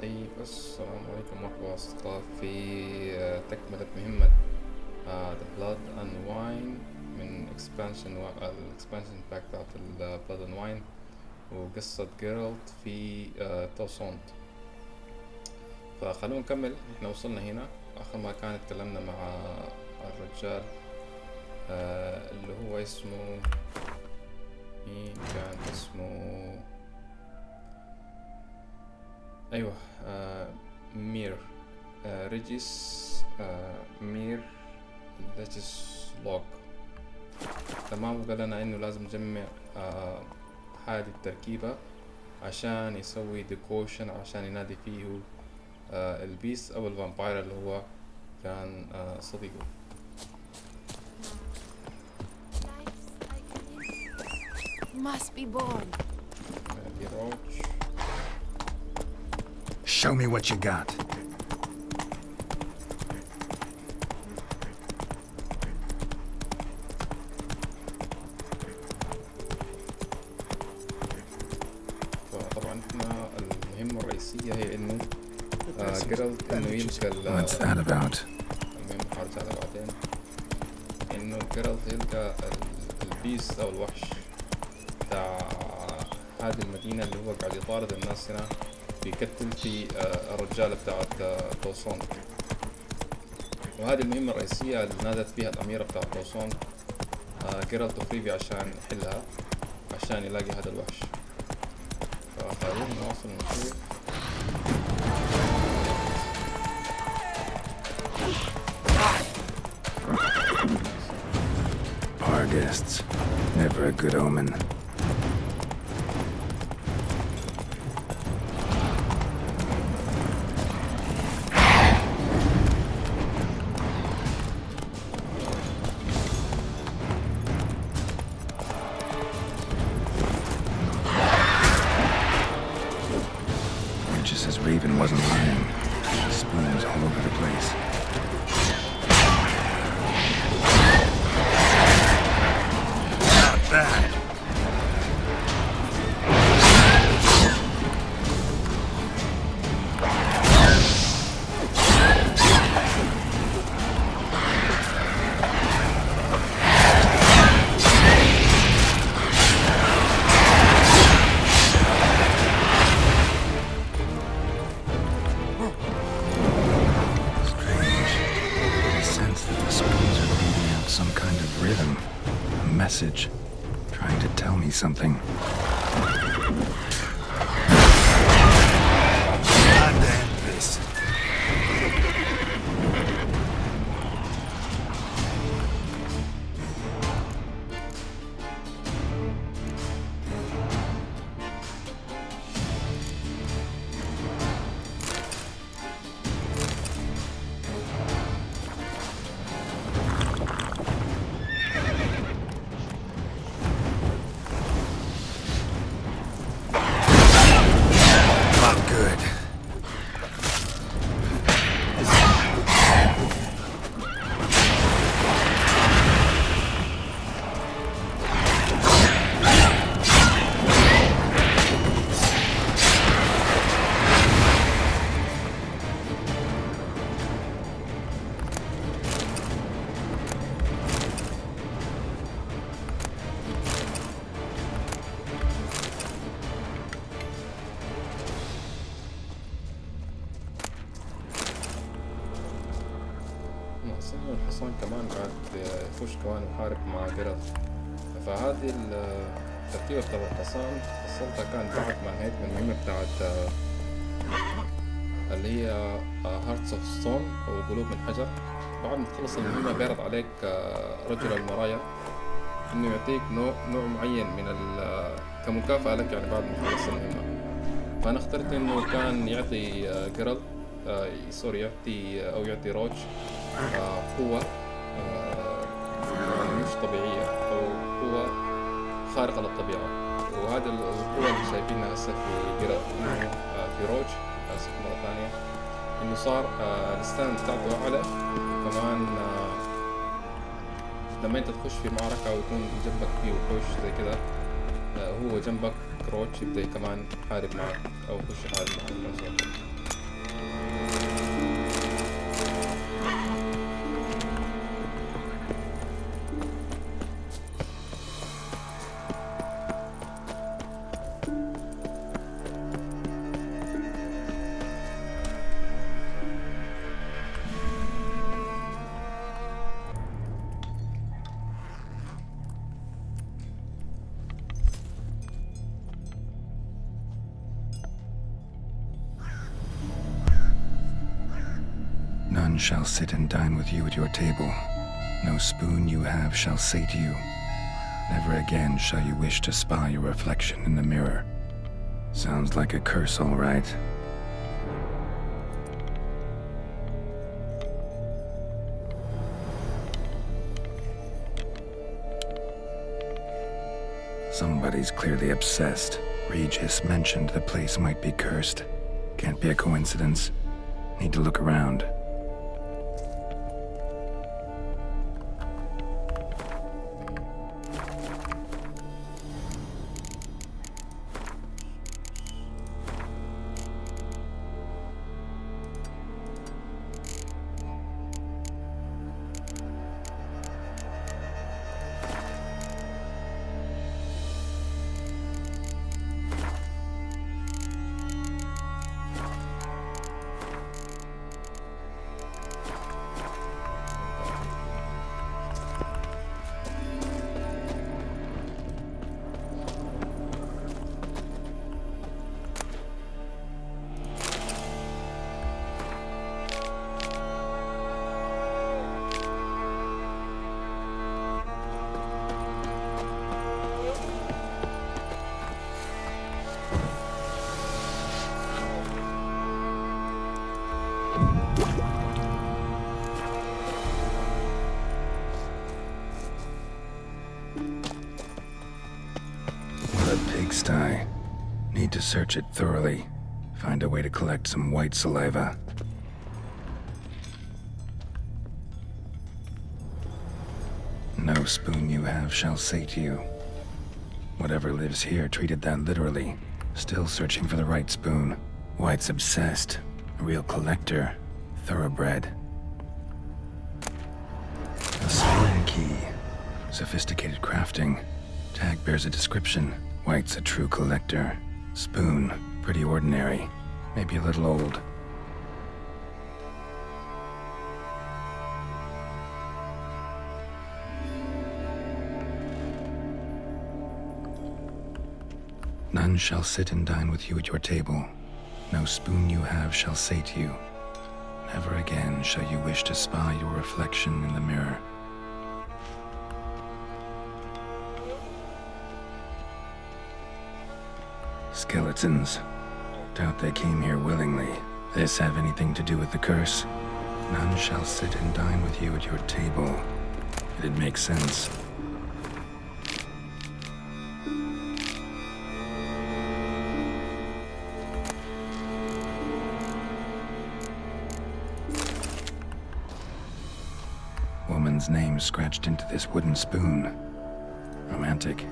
طيب السلام عليكم مرحبا أصدقاء في تكملة مهمة The Blood and Wine من الإكسبانشن باك بتاعت ال Blood and Wine وقصة جيرالت في توسونت. فخلونا نكمل. احنا وصلنا هنا آخر ما كان اتكلمنا مع الرجال اللي هو اسمه مين كان اسمه ايوه مير ريجيس مير ريجيس لوك. تمام. وقال لنا انه لازم نجمع هذه التركيبة عشان يسوي ديكوشن عشان ينادي فيه البيس او الفامباير اللي هو كان صديقه. Must be born. Show me what you got. طبعا احنا المهمة الرئيسية هي انه جيرالت انه يلقى What's that about? المهم حارجع على بعدين. انه جيرالت يلقى البيست او الوحش بتاع هذه المدينة اللي هو قاعد يطارد الناس هنا بيقتل في الرجالة بتاعت توسونت. وهذه المهمة الرئيسية اللي نادت فيها الأميرة بتاعت توسونت جيرالت وفريبي عشان يحلها عشان يلاقي هذا الوحش. فخلونا نواصل نشوف. Our guests. Never a good omen. Raven wasn't lying. Spoons all over the place. Not bad. Message, trying to tell me something. Goddamn this. الحصان كمان قاعد يخش كمان يحارب مع جيرالت. فهذه التركيبة بتاعت الحصان حصلتها كان بعد ما انهيت من المهمة بتاعت اللي هي هارتس اوف ستون او قلوب من حجر. بعد ما تخلص المهمة بيعرض عليك رجل المرايا انه يعطيك نوع معين من كمكافأة لك يعني بعد ما تخلص المهمة. فانا اخترت انه كان يعطي جيرالت يعطي روج قوة يعني مش طبيعية أو قوة خارقة للطبيعة. وهذا القوة اللي شايفينها هسه في جيرالت في روج مرة ثانية إنه صار الستاند بتاعته أعلى كمان. لما أنت تخش في معركة ويكون جنبك فيه وحوش زي كده هو جنبك روج يبدأ كمان يحارب معك أو يخش يحارب معك. None shall sit and dine with you at your table. No spoon you have shall say to you, never again shall you wish to spy your reflection in the mirror. Sounds like a curse, all right. Somebody's clearly obsessed. Regis mentioned the place might be cursed. Can't be a coincidence. Need to look around. Pigsty. Need to search it thoroughly. Find a way to collect some white saliva. No spoon you have shall say to you. Whatever lives here treated that literally. Still searching for the right spoon. White's obsessed. A real collector. Thoroughbred. A spoon key. Sophisticated crafting. Tag bears a description. White's a true collector. Spoon, pretty ordinary. Maybe a little old. None shall sit and dine with you at your table. No spoon you have shall say to you, never again shall you wish to spy your reflection in the mirror. Skeletons. Doubt they came here willingly. This have anything to do with the curse? None shall sit and dine with you at your table. It'd make sense. Woman's name scratched into this wooden spoon. Romantic.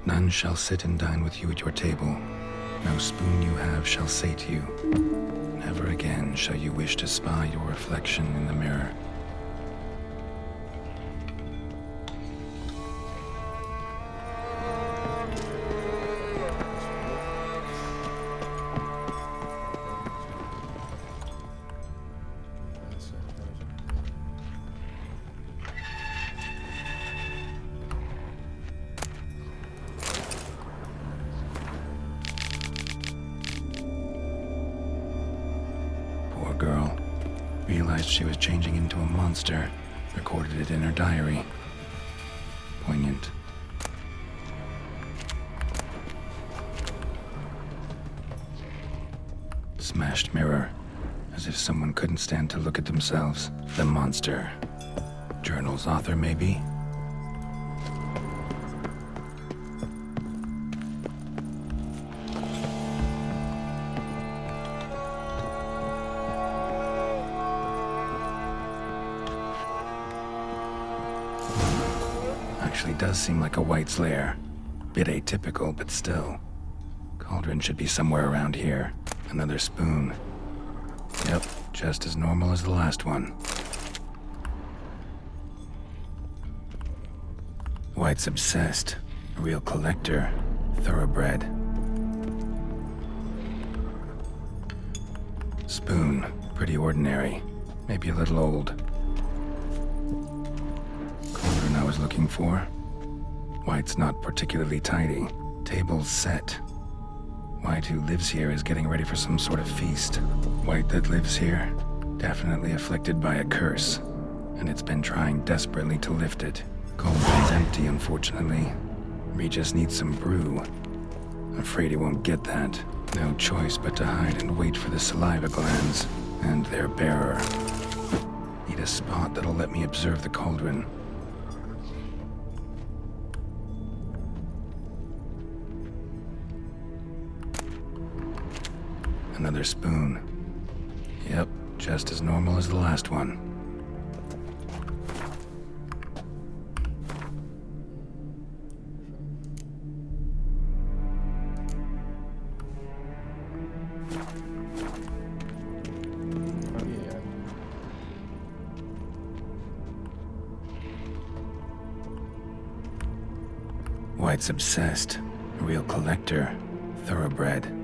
None shall sit and dine with you at your table. No spoon you have shall say to you, never again shall you wish to spy your reflection in the mirror. Girl realized she was changing into a monster, recorded it in her diary. Poignant. Smashed mirror, as if someone couldn't stand to look at themselves. The monster. Journal's author, maybe? Actually does seem like a White's lair. Bit atypical, but still. Cauldron should be somewhere around here. Another spoon. Yep, just as normal as the last one. White's obsessed. A real collector. Thoroughbred. Spoon. Pretty ordinary. Maybe a little old. Cauldron, was looking for. White's not particularly tidy. Table's set. White who lives here is getting ready for some sort of feast. White that lives here, definitely afflicted by a curse, and it's been trying desperately to lift it. Cauldron's empty, unfortunately. Regis needs some brew. Afraid he won't get that. No choice but to hide and wait for the saliva glands and their bearer. Need a spot that'll let me observe the cauldron. Another spoon. Yep, just as normal as the last one. White's obsessed. A real collector. Thoroughbred.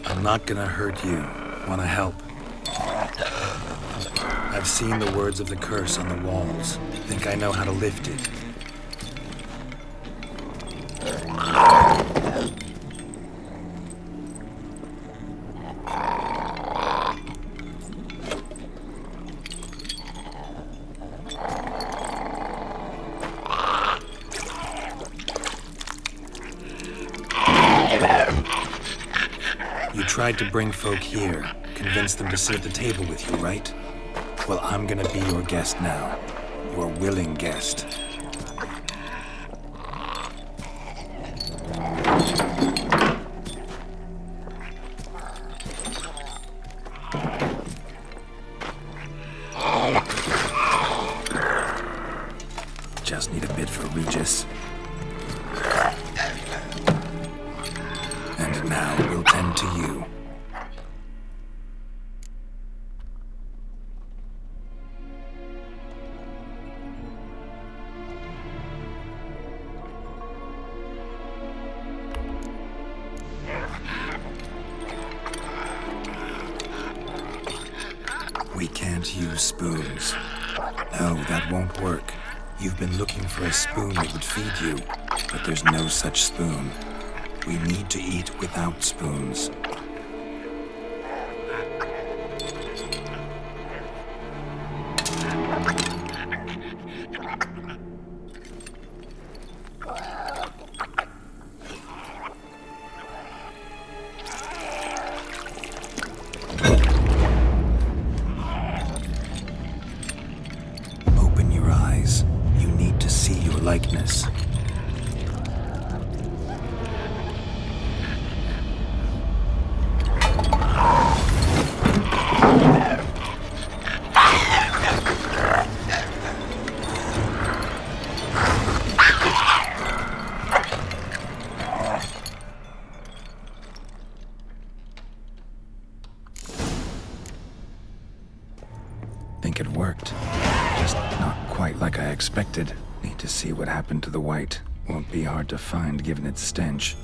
I'm not gonna hurt you. Wanna help? I've seen the words of the curse on the walls. Think I know how to lift it. You tried to bring folk here, convince them to sit at the table with you, right? Well, I'm gonna be your guest now. Your willing guest. Just need a bit for Regis. And now we'll tend to you. We can't use spoons. No, that won't work. You've been looking for a spoon that would feed you, but there's no such spoon. We need to eat without spoons. Open your eyes. You need to see your likeness. it worked. Just not quite like I expected. Need to see what happened to the white. Won't be hard to find given its stench.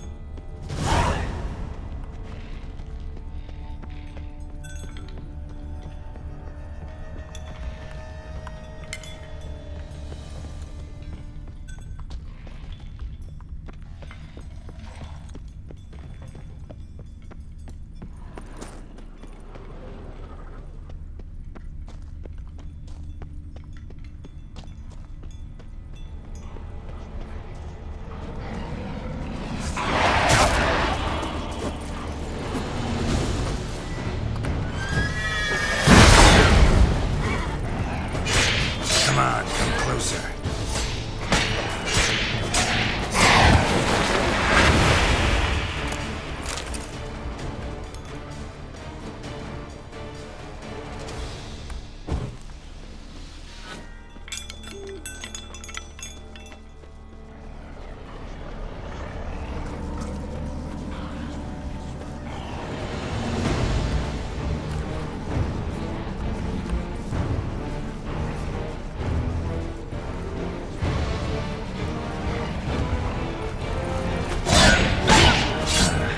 Come on, come closer.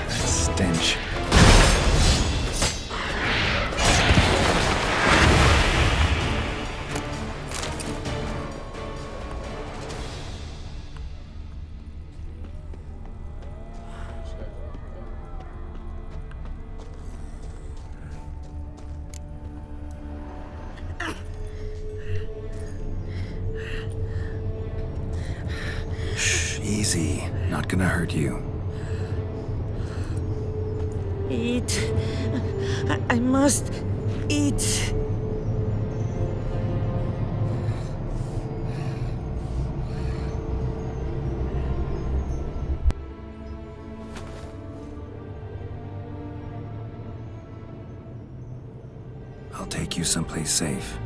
Stench. Shh, easy. Not gonna hurt you. Eat. I must eat. I'll take you someplace safe.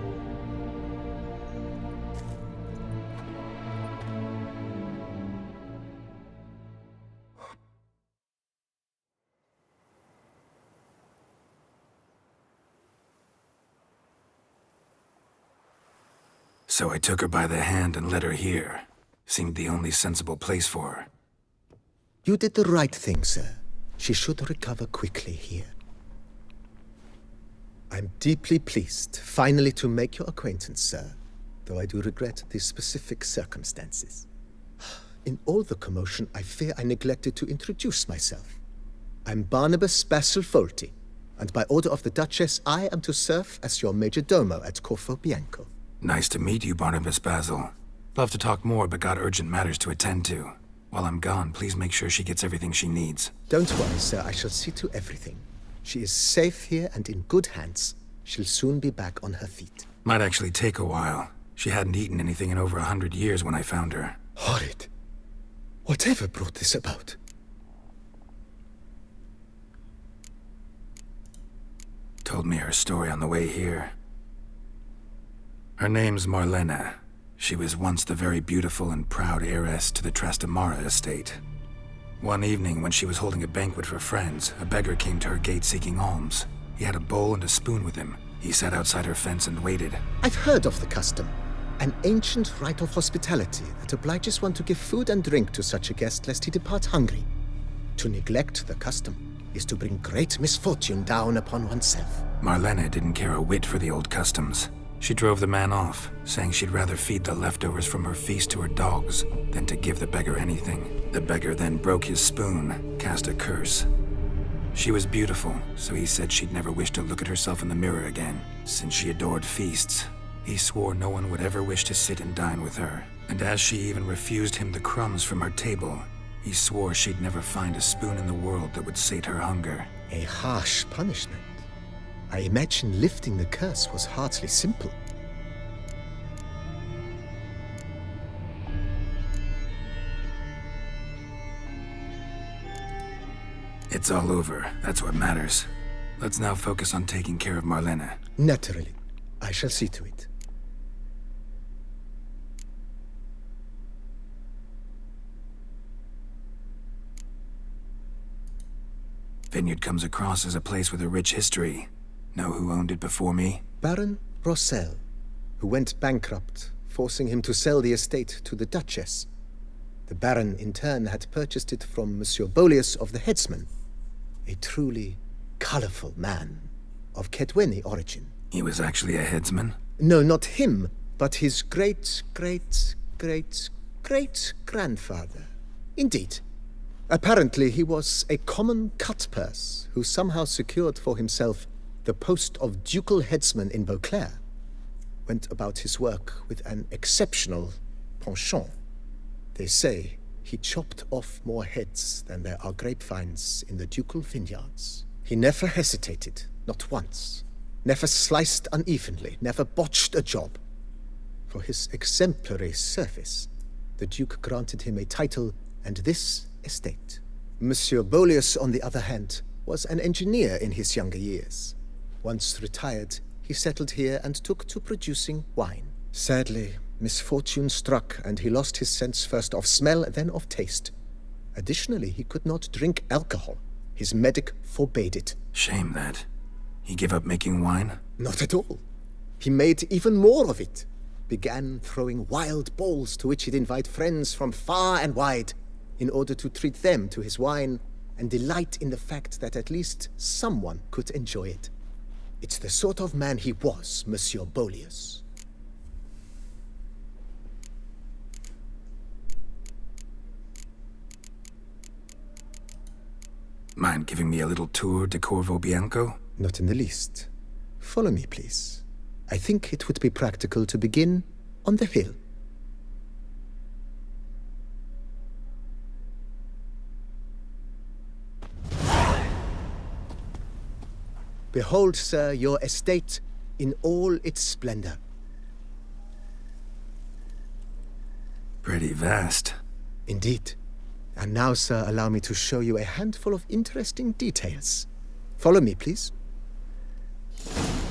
So I took her by the hand and led her here. Seemed the only sensible place for her. You did the right thing, sir. She should recover quickly here. I'm deeply pleased, finally, to make your acquaintance, sir, though I do regret the specific circumstances. In all the commotion, I fear I neglected to introduce myself. I'm Barnabas Basilfolti, and by order of the Duchess, I am to serve as your major domo at Corfo Bianco. Nice to meet you, Barnabas Basil. Love to talk more, but got urgent matters to attend to. While I'm gone, please make sure she gets everything she needs. Don't worry, sir, I shall see to everything. She is safe here and in good hands. She'll soon be back on her feet. Might actually take a while. She hadn't eaten anything in over 100 years when I found her. Horrid. Whatever brought this about? Told me her story on the way here. Her name's Marlena. She was once the very beautiful and proud heiress to the Trastamara estate. One evening, when she was holding a banquet for friends, a beggar came to her gate seeking alms. He had a bowl and a spoon with him. He sat outside her fence and waited. I've heard of the custom. An ancient rite of hospitality that obliges one to give food and drink to such a guest lest he depart hungry. To neglect the custom is to bring great misfortune down upon oneself. Marlena didn't care a whit for the old customs. She drove the man off, saying she'd rather feed the leftovers from her feast to her dogs than to give the beggar anything. The beggar then broke his spoon, cast a curse. She was beautiful, so he said she'd never wish to look at herself in the mirror again. Since she adored feasts, he swore no one would ever wish to sit and dine with her. And as she even refused him the crumbs from her table, he swore she'd never find a spoon in the world that would sate her hunger. A harsh punishment. I imagine lifting the curse was hardly simple. It's all over. That's what matters. Let's now focus on taking care of Marlena. Naturally. I shall see to it. Vineyard comes across as a place with a rich history. Know who owned it before me? Baron Rossel. who went bankrupt, forcing him to sell the estate to the Duchess. The Baron, in turn, had purchased it from Monsieur Bolius of the Headsman, a truly colorful man of Kedweni origin. He was actually a headsman? No, not him, but his great-great-great-great-grandfather. Indeed. Apparently, he was a common cutpurse who somehow secured for himself the post of ducal headsman in Beauclair. Went about his work with an exceptional penchant. They say he chopped off more heads than there are grapevines in the ducal vineyards. He never hesitated, not once. Never sliced unevenly, never botched a job. For his exemplary service, the Duke granted him a title and this estate. Monsieur Bolius, on the other hand, was an engineer in his younger years. Once retired, he settled here and took to producing wine. Sadly, misfortune struck and he lost his sense first of smell, then of taste. Additionally, he could not drink alcohol. His medic forbade it. Shame that. He gave up making wine? Not at all. He made even more of it. Began throwing wild balls to which he'd invite friends from far and wide in order to treat them to his wine and delight in the fact that at least someone could enjoy it. It's the sort of man he was, Monsieur Bolius. Mind giving me a little tour de Corvo Bianco? Not in the least. Follow me, please. I think it would be practical to begin on the hill. Behold, sir, your estate in all its splendor. Pretty vast. Indeed. And now, sir, allow me to show you a handful of interesting details. Follow me, please.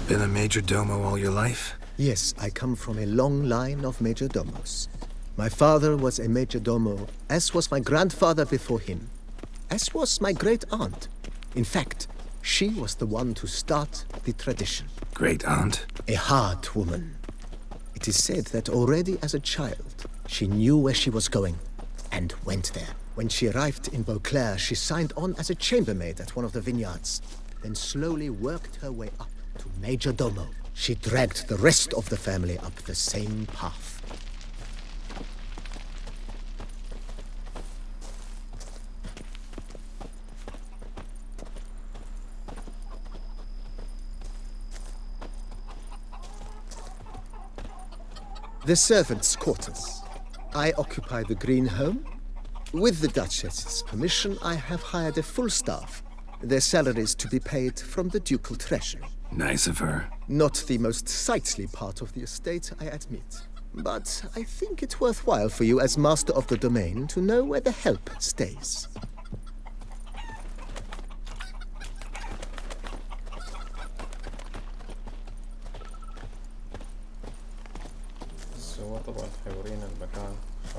Been a major domo all your life? Yes, I come from a long line of major domos. My father was a major domo, as was my grandfather before him, as was my great-aunt. In fact, she was the one to start the tradition. Great-aunt? A hard woman. It is said that already as a child, she knew where she was going, and went there. When she arrived in Beauclair, she signed on as a chambermaid at one of the vineyards, then slowly worked her way up to major domo. She dragged the rest of the family up the same path. The servants' quarters. I occupy the green home. With the Duchess's permission, I have hired a full staff. Their salaries to be paid from the ducal treasury. Nice of her. Not the most sightly part of the estate, I admit. But I think it worthwhile for you as master of the domain to know where the help stays.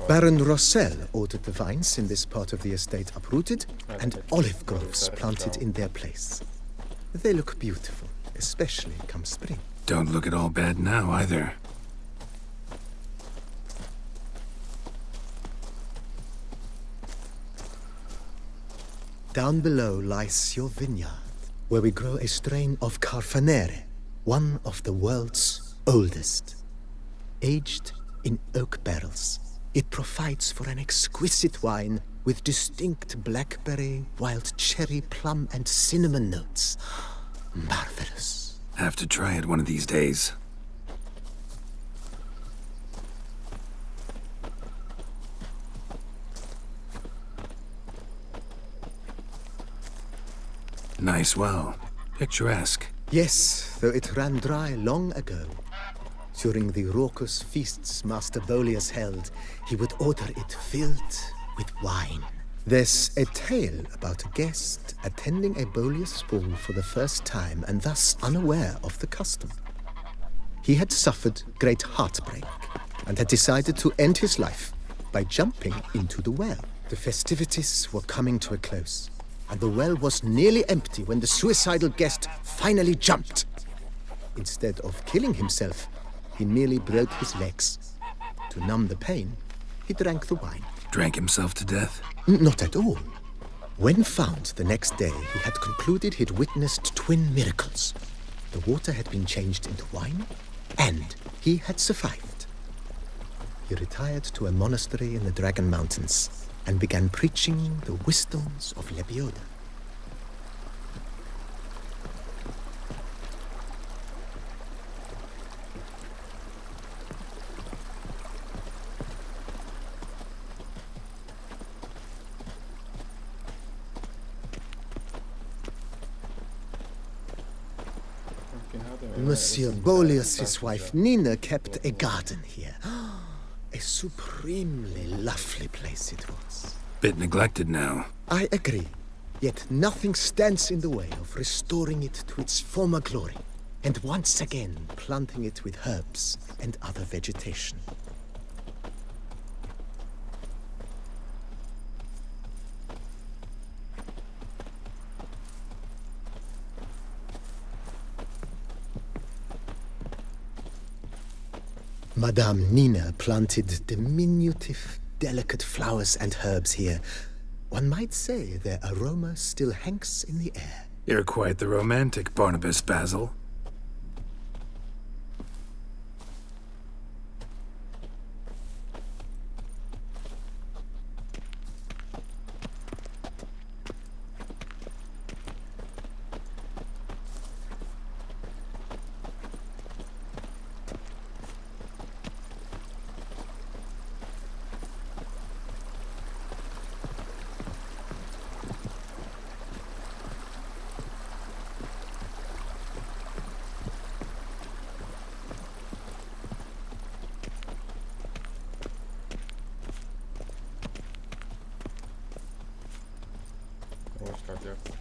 Baron Rossel ordered the vines in this part of the estate uprooted and olive groves planted in their place. They look beautiful, especially come spring. Don't look at all bad now, either. Down below lies your vineyard, where we grow a strain of Carfanere, one of the world's oldest. Aged in oak barrels, it provides for an exquisite wine with distinct blackberry, wild cherry, plum, and cinnamon notes. Marvelous. Have to try it one of these days. Nice well. Picturesque. Yes, though it ran dry long ago. During the raucous feasts Master Bolius held, he would order it filled with wine. There's a tale about a guest attending a Bolius ball for the first time and thus unaware of the custom. He had suffered great heartbreak and had decided to end his life by jumping into the well. The festivities were coming to a close, and the well was nearly empty when the suicidal guest finally jumped. Instead of killing himself, he merely broke his legs. To numb the pain, he drank the wine. Drank himself to death? Not at all. When found the next day, he had concluded he'd witnessed twin miracles. The water had been changed into wine, and he had survived. He retired to a monastery in the Dragon Mountains and began preaching the wisdoms of Lebioda. Monsieur Boleus's wife Nina kept a garden here. A supremely lovely place it was. Bit neglected now. I agree. Yet nothing stands in the way of restoring it to its former glory, and once again planting it with herbs and other vegetation. Madame Nina planted diminutive, delicate flowers and herbs here. One might say their aroma still hangs in the air. You're quite the romantic, Barnabas Basil.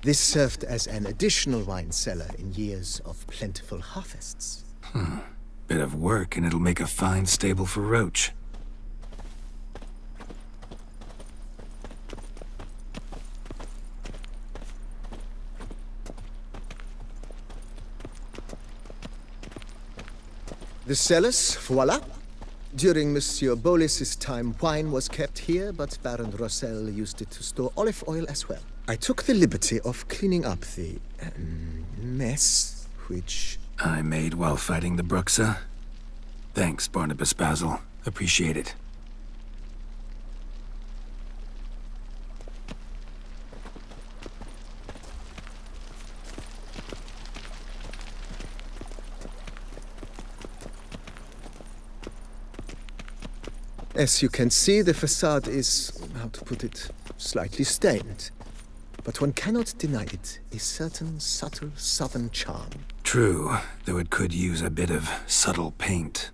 This served as an additional wine cellar in years of plentiful harvests. Bit of work and it'll make a fine stable for Roach. The cellars, voila. During Monsieur Boleus's time, wine was kept here, but Baron Rossel used it to store olive oil as well. I took the liberty of cleaning up the mess, which I made while fighting the Bruxa. Thanks, Barnabas Basil. Appreciate it. As you can see, the facade is, how to put it, slightly stained. But one cannot deny it a certain subtle southern charm. True, though it could use a bit of subtle paint.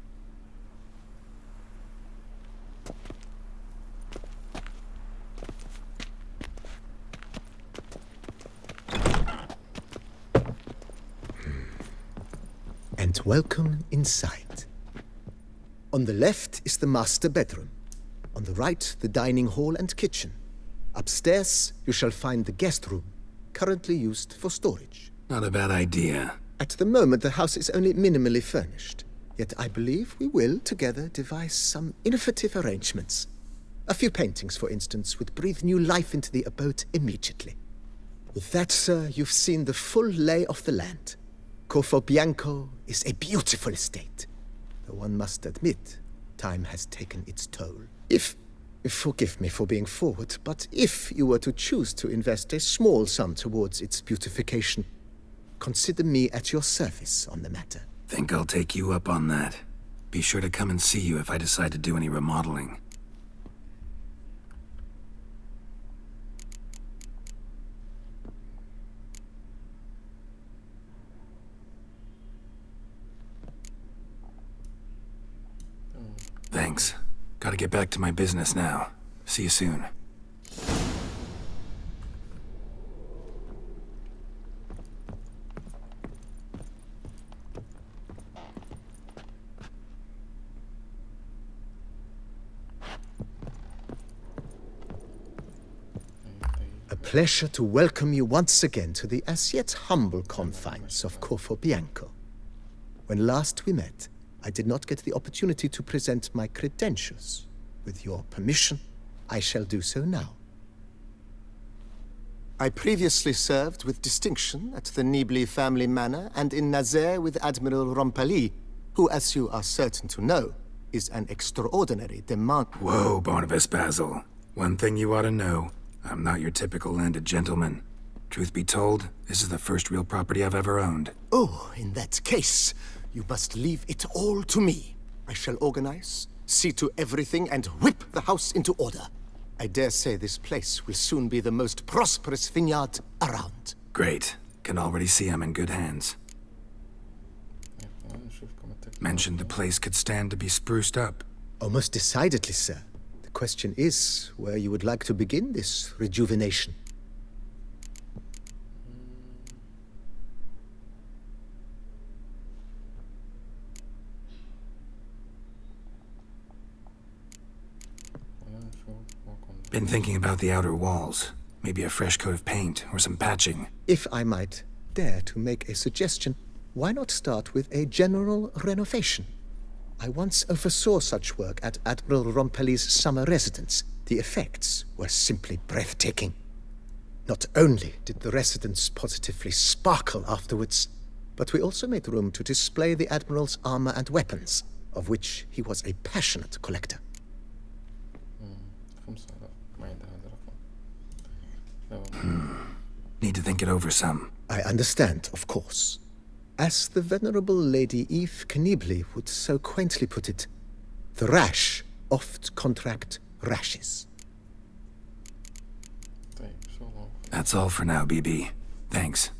And welcome inside. On the left is the master bedroom. On the right, the dining hall and kitchen. Upstairs, you shall find the guest room, currently used for storage. Not a bad idea. At the moment, the house is only minimally furnished. Yet I believe we will, together, devise some innovative arrangements. A few paintings, for instance, would breathe new life into the abode immediately. With that, sir, you've seen the full lay of the land. Corvo Bianco is a beautiful estate. Though one must admit, time has taken its toll. Forgive me for being forward, but if you were to choose to invest a small sum towards its beautification, consider me at your service on the matter. Think I'll take you up on that. Be sure to come and see you if I decide to do any remodeling. Thanks. Gotta get back to my business now. See you soon. A pleasure to welcome you once again to the as yet humble confines of Corvo Bianco. When last we met, I did not get the opportunity to present my credentials. With your permission, I shall do so now. I previously served with distinction at the Nibli family manor and in Nazaire with Admiral Rompali, who, as you are certain to know, is an extraordinary demand. Whoa, Barnabas Basil. One thing you ought to know. I'm not your typical landed gentleman. Truth be told, this is the first real property I've ever owned. Oh, in that case, you must leave it all to me. I shall organize, see to everything, and whip the house into order. I dare say this place will soon be the most prosperous vineyard around. Great. Can already see I'm in good hands. Mentioned the place could stand to be spruced up. Oh, most decidedly, sir. The question is where you would like to begin this rejuvenation. Been thinking about the outer walls. Maybe a fresh coat of paint or some patching. If I might dare to make a suggestion, why not start with a general renovation? I once oversaw such work at Admiral Rompeli's summer residence. The effects were simply breathtaking. Not only did the residence positively sparkle afterwards, but we also made room to display the Admiral's armor and weapons, of which he was a passionate collector. Need to think it over some. I understand, of course. As the venerable Lady Eve Knibli would so quaintly put it, the rash oft contract rashes. That's all for now, BB. Thanks.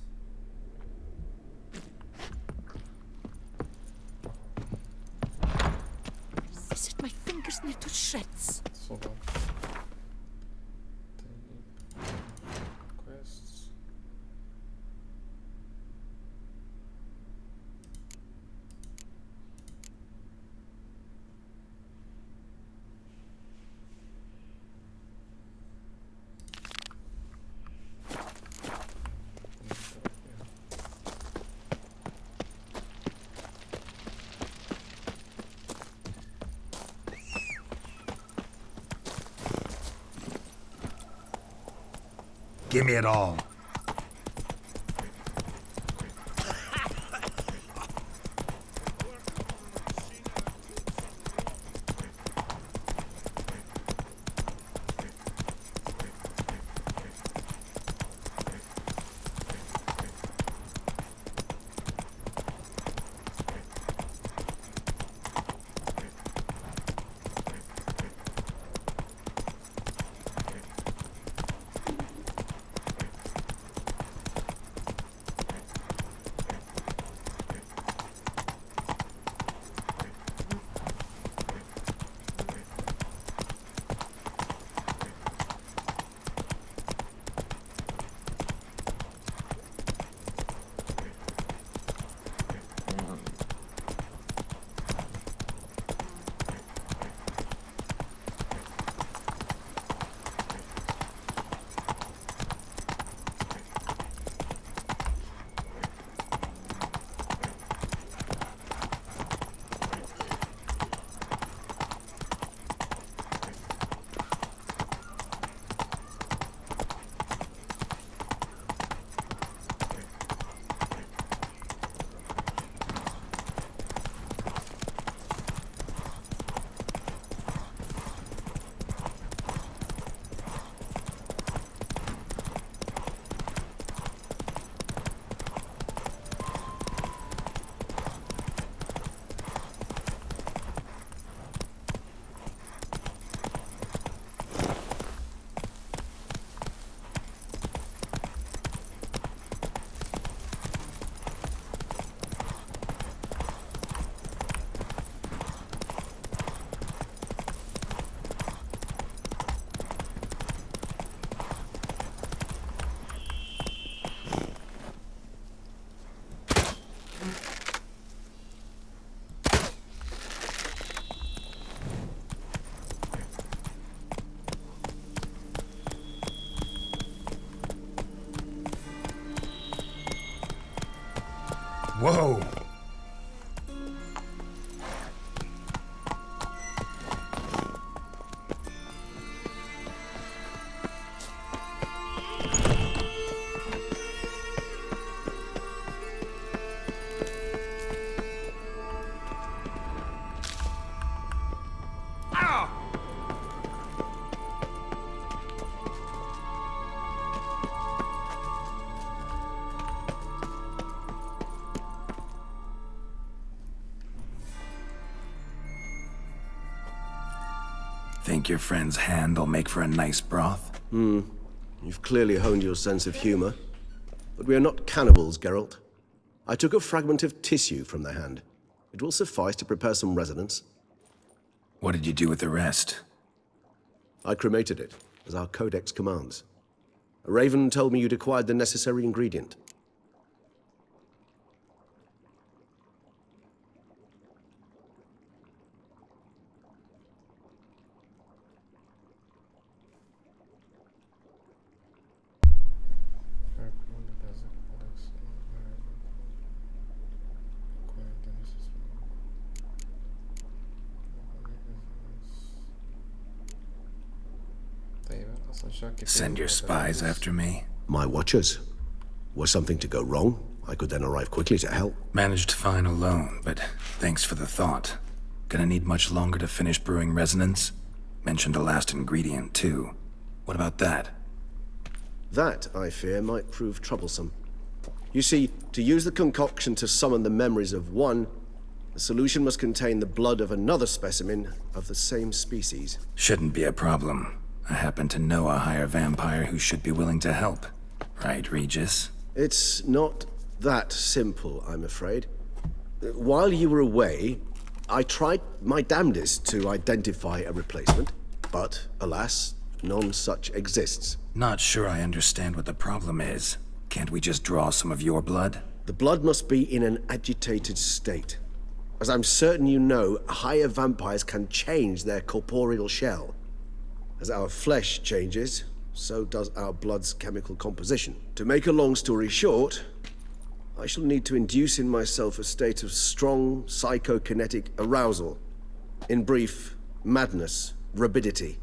Set my fingers near to shreds. Give me it all. Whoa! Think your friend's hand will make for a nice broth? You've clearly honed your sense of humor. But we are not cannibals, Geralt. I took a fragment of tissue from the hand. It will suffice to prepare some resonance. What did you do with the rest? I cremated it, as our codex commands. A raven told me you'd acquired the necessary ingredient. Send your spies after me. My watchers. Was something to go wrong? I could then arrive quickly to help. Managed fine alone, but thanks for the thought. Gonna need much longer to finish brewing resonance? Mentioned the last ingredient, too. What about that? That, I fear, might prove troublesome. You see, to use the concoction to summon the memories of one, the solution must contain the blood of another specimen of the same species. Shouldn't be a problem. I happen to know a higher vampire who should be willing to help. Right, Regis? It's not that simple, I'm afraid. While you were away, I tried my damnedest to identify a replacement, but alas, none such exists. Not sure I understand what the problem is. Can't we just draw some of your blood? The blood must be in an agitated state. As I'm certain you know, higher vampires can change their corporeal shell. As our flesh changes, so does our blood's chemical composition. To make a long story short, I shall need to induce in myself a state of strong psychokinetic arousal. In brief, madness, rabidity.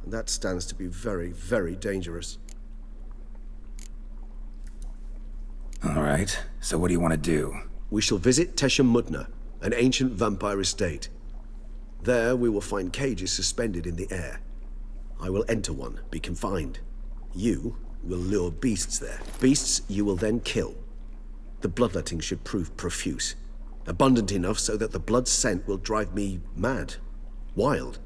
And that stands to be very, very dangerous. All right, so what do you want to do? We shall visit Teshem Mudna, an ancient vampire estate. There we will find cages suspended in the air. I will enter one, be confined. You will lure beasts there. Beasts you will then kill. The bloodletting should prove profuse. Abundant enough so that the blood scent will drive me mad. Wild.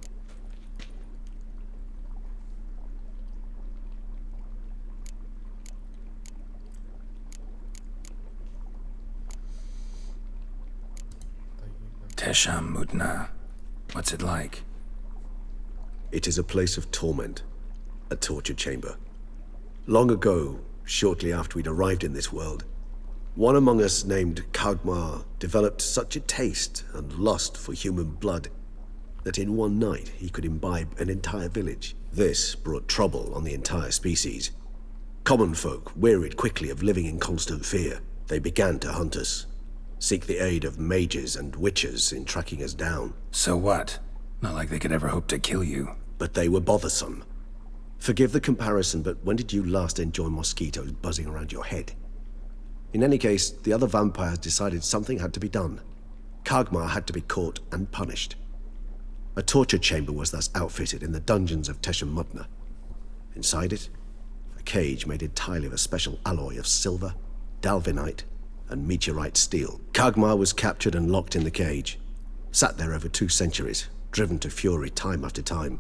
Teshem Mudna. What's it like? It is a place of torment. A torture chamber. Long ago, shortly after we'd arrived in this world, one among us named Kagmar developed such a taste and lust for human blood that in one night he could imbibe an entire village. This brought trouble on the entire species. Common folk wearied quickly of living in constant fear. They began to hunt us, seek the aid of mages and witches in tracking us down. So what? Not like they could ever hope to kill you. But they were bothersome. Forgive the comparison, but when did you last enjoy mosquitoes buzzing around your head? In any case, the other vampires decided something had to be done. Kagmar had to be caught and punished. A torture chamber was thus outfitted in the dungeons of Teshem Mudna. Inside it, a cage made entirely of a special alloy of silver, dalvinite, and meteorite steel. Kagmar was captured and locked in the cage. Sat there over 2 centuries, driven to fury time after time,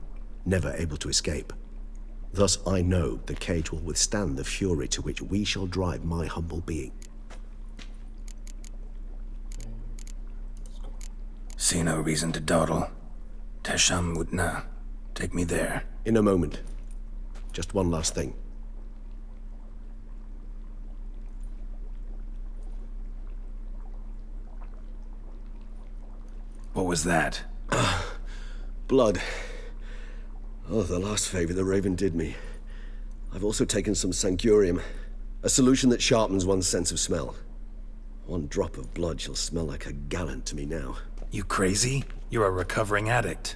never able to escape. Thus I know the cage will withstand the fury to which we shall drive my humble being. See no reason to dawdle. Teshem Mudna. Take me there. In a moment. Just one last thing. What was that? Blood. Oh, the last favor the Raven did me. I've also taken some Sancurium, a solution that sharpens one's sense of smell. One drop of blood shall smell like a gallon to me now. You crazy? You're a recovering addict.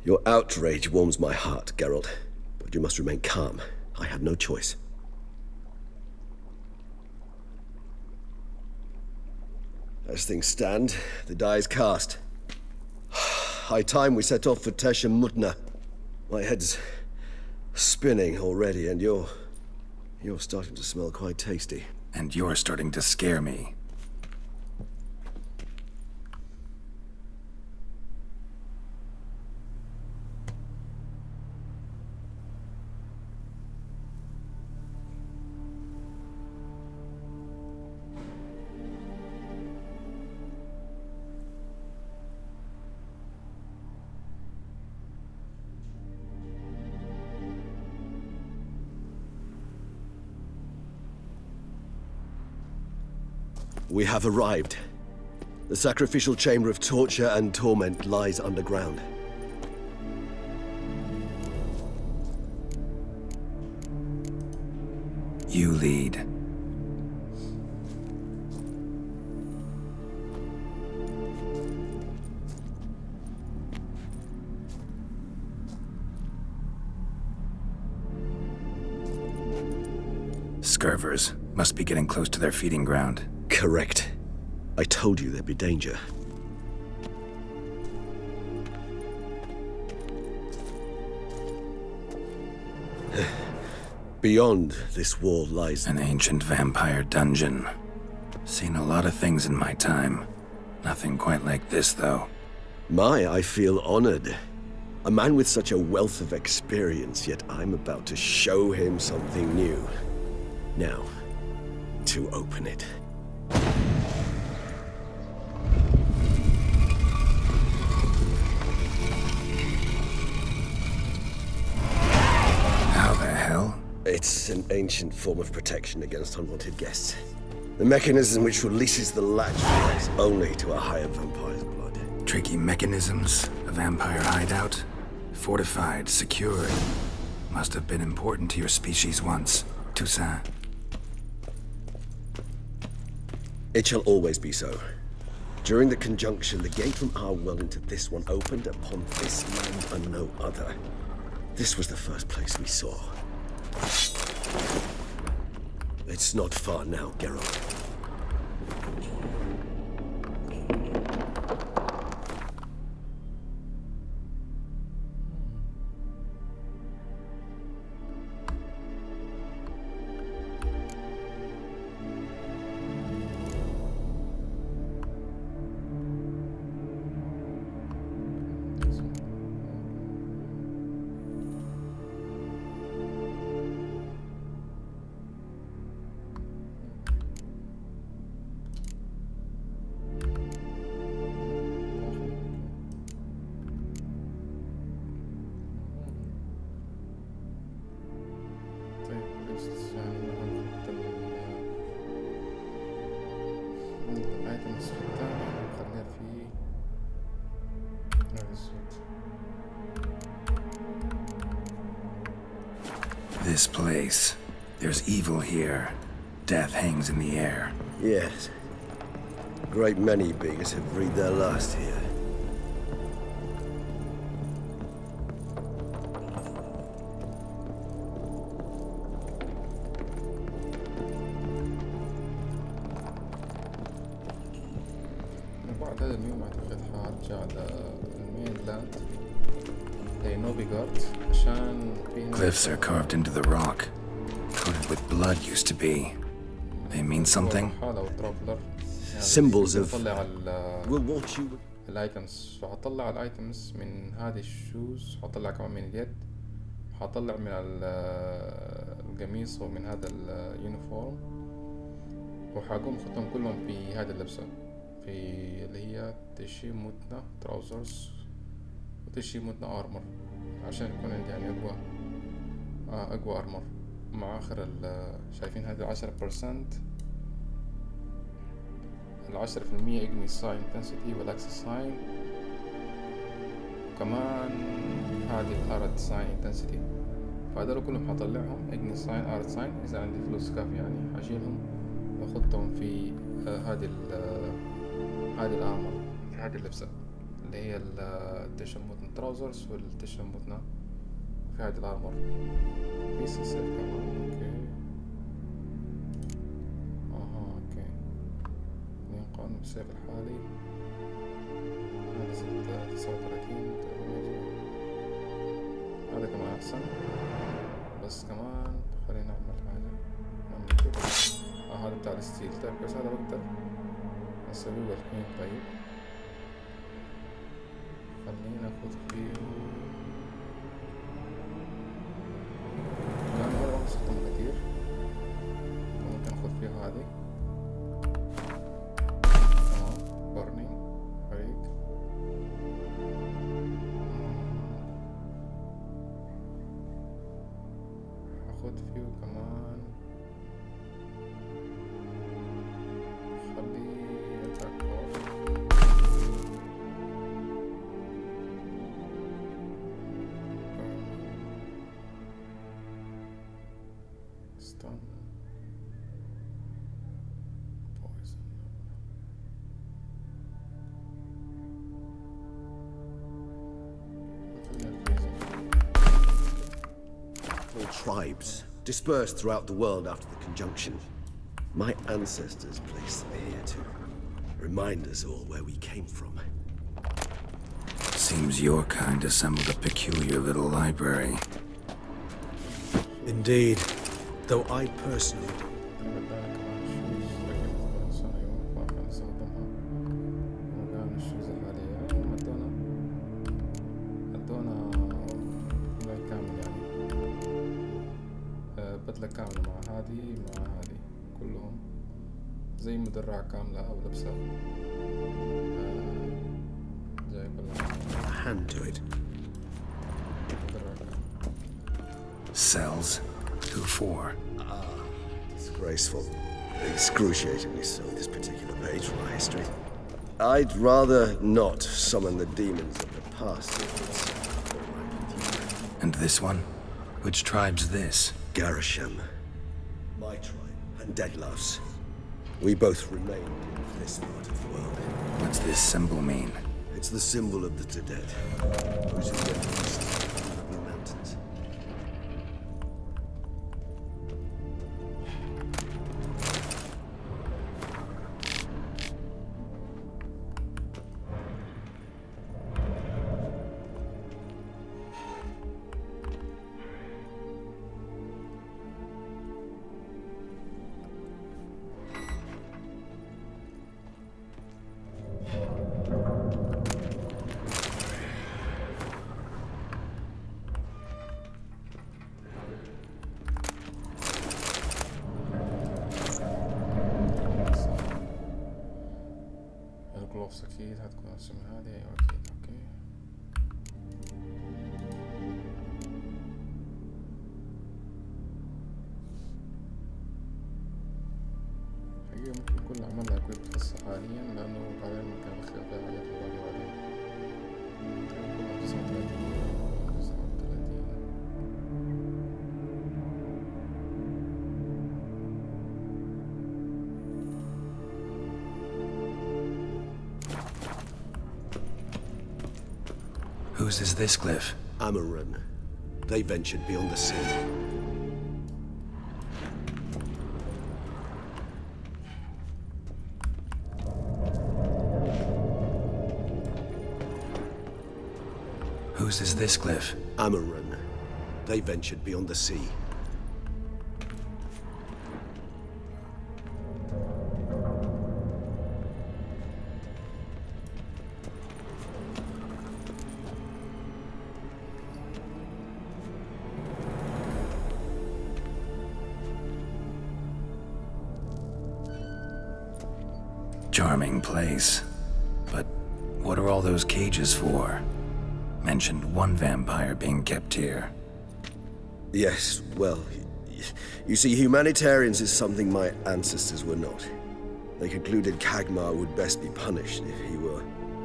Your outrage warms my heart, Geralt. But you must remain calm. I had no choice. As things stand, the die is cast. High time we set off for Teshem Mudna. My head's spinning already, and you're starting to smell quite tasty. And you're starting to scare me. We have arrived. The sacrificial chamber of torture and torment lies underground. You lead. Scurvers must be getting close to their feeding ground. Correct. I told you there'd be danger. Beyond this wall lies An ancient vampire dungeon. Seen a lot of things in my time. Nothing quite like this, though. I feel honored. A man with such a wealth of experience, yet I'm about to show him something new. Now, to open it. How the hell? It's an ancient form of protection against unwanted guests. The mechanism which releases the latch reacts only to a higher vampire's blood. Tricky mechanisms, a vampire hideout. Fortified, secured. Must have been important to your species once, Toussaint. It shall always be so. During the conjunction, the gate from our world into this one opened upon this land and no other. This was the first place we saw. It's not far now, Geralt. This place. There's evil here. Death hangs in the air. Yes. A great many beings have breathed their last here. بعد هذا اليوم أعتقد حرجع للمين لاند لنوفيغارد عشان في Glyphs are carved into the rock. Coated with blood used to be. They mean something? Symbols of... طلع We'll watch you... الايتمز. فحطلع الايتمز من هذه الشوز، حطلع كمان من اليد، حطلع من القميص ومن هذا اليونيفورم، وحقوم احطهم كلهم في هذه اللبسة، في اللي هي تشي متنا تراوزرز وتشي متنا ارمر، عشان يكون عندي يعني اقوى ارمر. مع اخر شايفين هذه 10% اجني ساين انتنسيتي والاكسس ساين، وكمان هذه الارت ساين انتنسيتي. فهذول كلهم حطلعهم اجني ساين ارت ساين اذا عندي فلوس كافية، يعني حشيلهم واحطهم في هذه الارمر، في هذه اللبسة اللي هي التشمتنا تراوزرز والتشمتنا في هذه الارمر. في سيف كمان. اوكي قانون السيف الحالي هذا 39. هذا كمان احسن، بس كمان خلينا نعمل حاجة، نعمل كده. هذا بتاع الستيل. طيب بس هذا بقدر اسويه الحين. طيب خلينا ناخد فيه لأنه هذا ما بستخدمه كتير، ممكن اخد فيه هذه برنينج فريق. هاخد فيه كمان، خلي small tribes dispersed throughout the world after the conjunction. My ancestors placed them here to remind us all where we came from. Seems your kind assembled a peculiar little library. Indeed, though I personally بدلة كاملة مع هذه كلهم زي مدرعة كاملة أو لبسة زي كلها. hand to it. Cells? Who for? Disgraceful. Excruciatingly so, this particular page from our history. I'd rather not summon the demons of the past. And this one? Which tribe's this? Garisham. My tribe, and Deadlouse. We both remained in this part of the world. What's this symbol mean? It's the symbol of the dead. Those who went east of the mountains. الجلوفز أكيد هتكون نفس من هذه. أيوة أكيد. أوكي حقيقة ممكن كل عملنا كويك قصة حاليا لأنه بعدين ممكن أدخل فيها حاجات بعدين كلها 39 39. Whose is this cliff? Amaran. They ventured beyond the sea. Whose is this cliff? Amaran. They ventured beyond the sea. Charming place. But what are all those cages for? Mentioned one vampire being kept here. Yes, well, you see, humanitarians is something my ancestors were not. They concluded Kagmar would best be punished if he were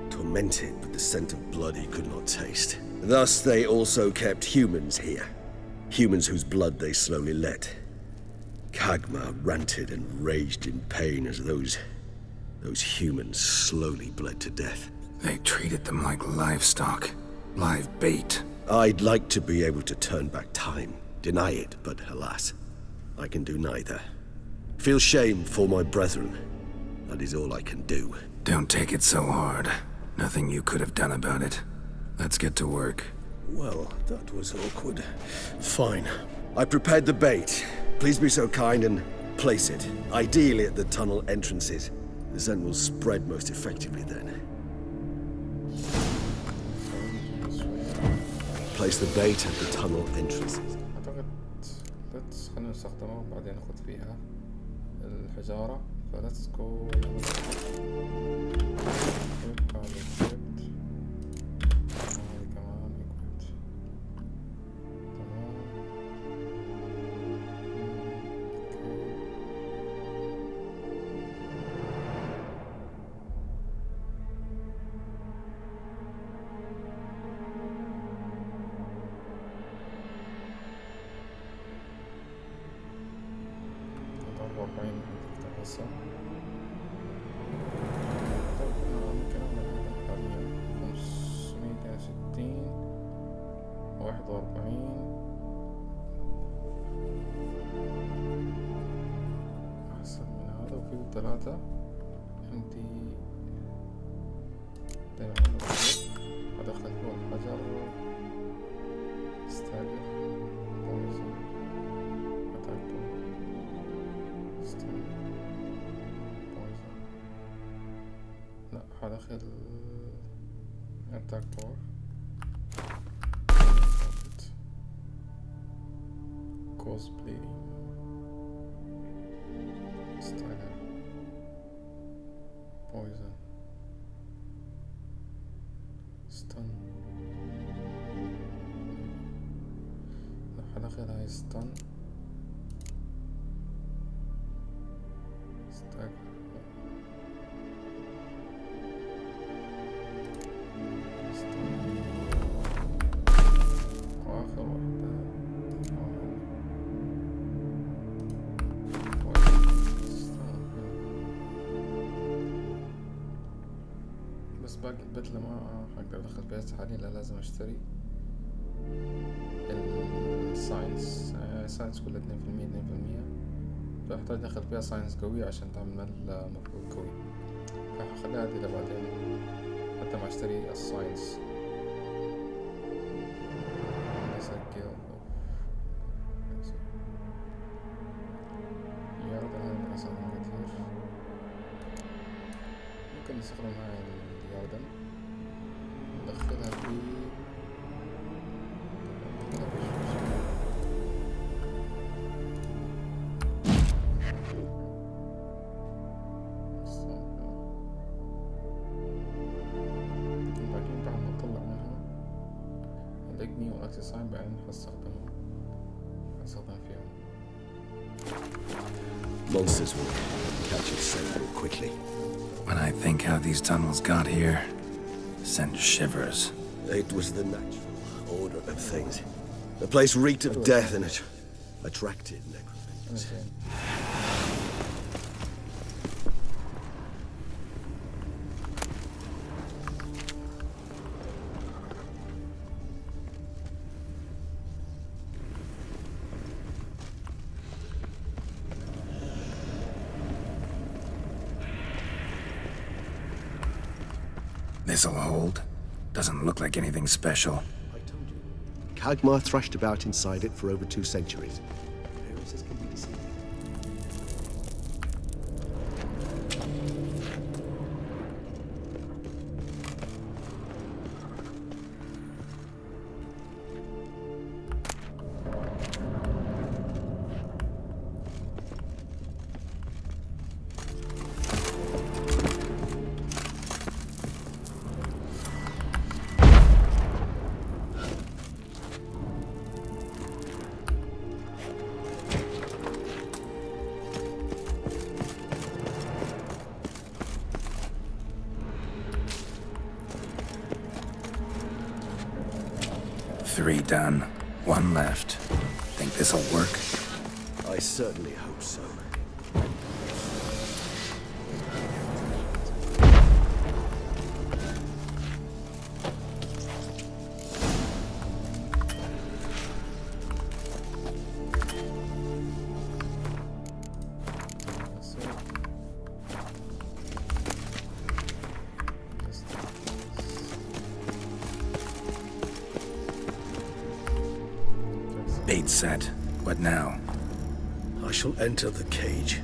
tormented with the scent of blood he could not taste. Thus, they also kept humans here. Humans whose blood they slowly let. Kagmar ranted and raged in pain as those humans slowly bled to death. They treated them like livestock. Live bait. I'd like to be able to turn back time, deny it, but alas, I can do neither. Feel shame for my brethren. That is all I can do. Don't take it so hard. Nothing you could have done about it. Let's get to work. Well, that was awkward. Fine. I prepared the bait. Please be so kind and place it, ideally at the tunnel entrances. The scent will spread most effectively then. Place the bait at the tunnel entrances. أعتقد let's خلينا نستخدمها وبعدين ناخد فيها الحجارة. فلتس جو. هسه ممكن أعمل حاليا 560 41 3 عندي دايما أدخل فوق الحجر استاجر بويزن أتاك ستان بويزن لا هدخل أتاك باور cause bleeding stagger poison stun هدخلها stun stagger وآخر واحدة بس باقي البدلة ما حقدر ادخل فيها حاليا، لا لازم اشتري الساينس. ساينس كلها 2% فاحتاج ادخل فيها ساينس قوية عشان تعمل مفعول قوي، فحخليها هذه لبعدين حتى ما اشتري الساينس. ممكن نستخدم معي الياردن ندخلها في بعدين بعد ما نطلع منهم الاجني والاكسساين بعدين هستخدم فيهم. Monsters will catch its scent more quickly. When I think how these tunnels got here, send shivers. It was the natural order of things. The place reeked of death and it attracted necrophiles. This'll hold. Doesn't look like anything special. I told you. Kagmar thrashed about inside it for over 2 centuries. Appearances can be deceiving. Three done. One left. Think this'll work? I certainly hope so. Bait set. What now? I shall enter the cage.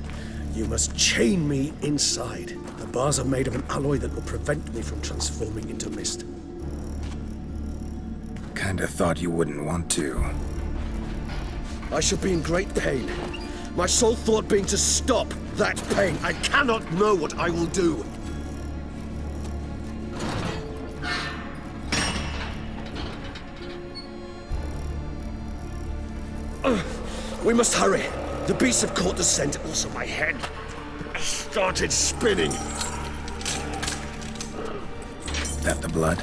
You must chain me inside. The bars are made of an alloy that will prevent me from transforming into mist. Kinda thought you wouldn't want to. I shall be in great pain. My sole thought being to stop that pain. I cannot know what I will do. We must hurry. The beasts have caught the scent. Also, my head started spinning. That the blood?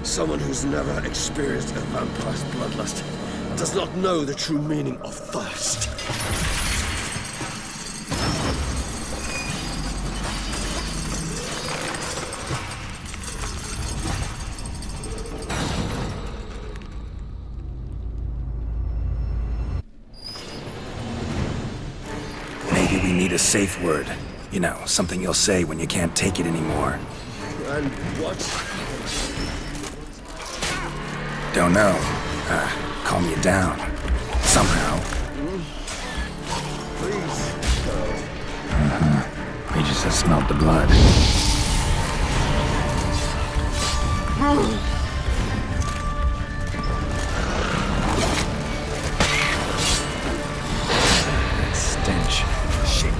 Someone who's never experienced a vampire's bloodlust does not know the true meaning of thirst. we need a safe word. You know, something you'll say when you can't take it anymore. And what? Don't know. Calm you down. Somehow. Please. We just have smelled the blood. Stench. Shit.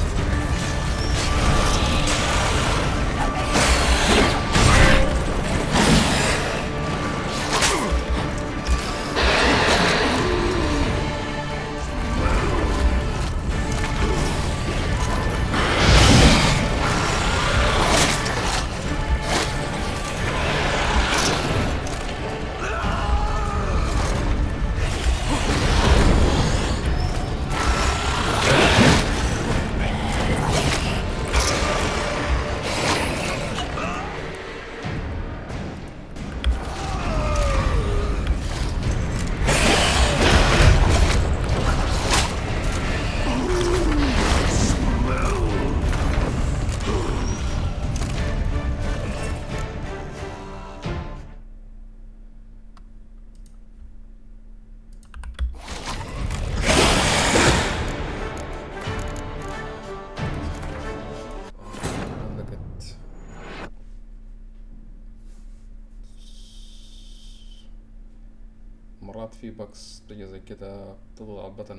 مرات في بكس تجي زي كده تضغط على البتن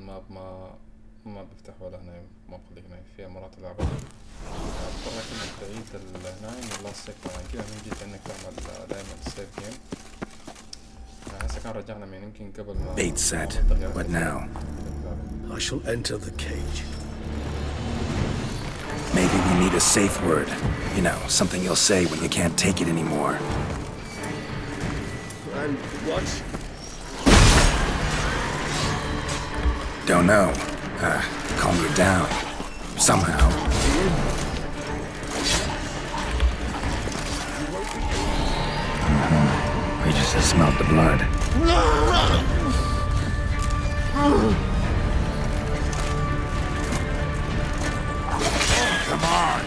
ما بيفتح ولا هنا ما بخليك هنا في مرات اللعبة اضطرك انك تعيد الهناي من اللاست سيكتور يعني كده من جيت انك تعمل دايما السيف جيم هسه كان رجعنا من يمكن قبل ما Bait set. What now? I shall enter the cage. Maybe we need a safe word. You know, something you'll say when you can't take it anymore. And what? Don't know. Calm you down. Somehow. We just have smelled the blood. Come on.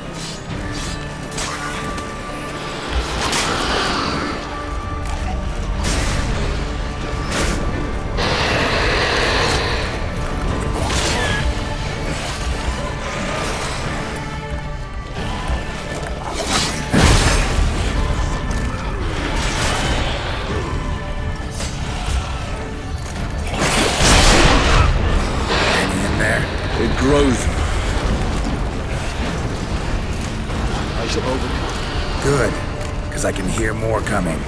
It grows. I shall overcome. Good, because I can hear more coming.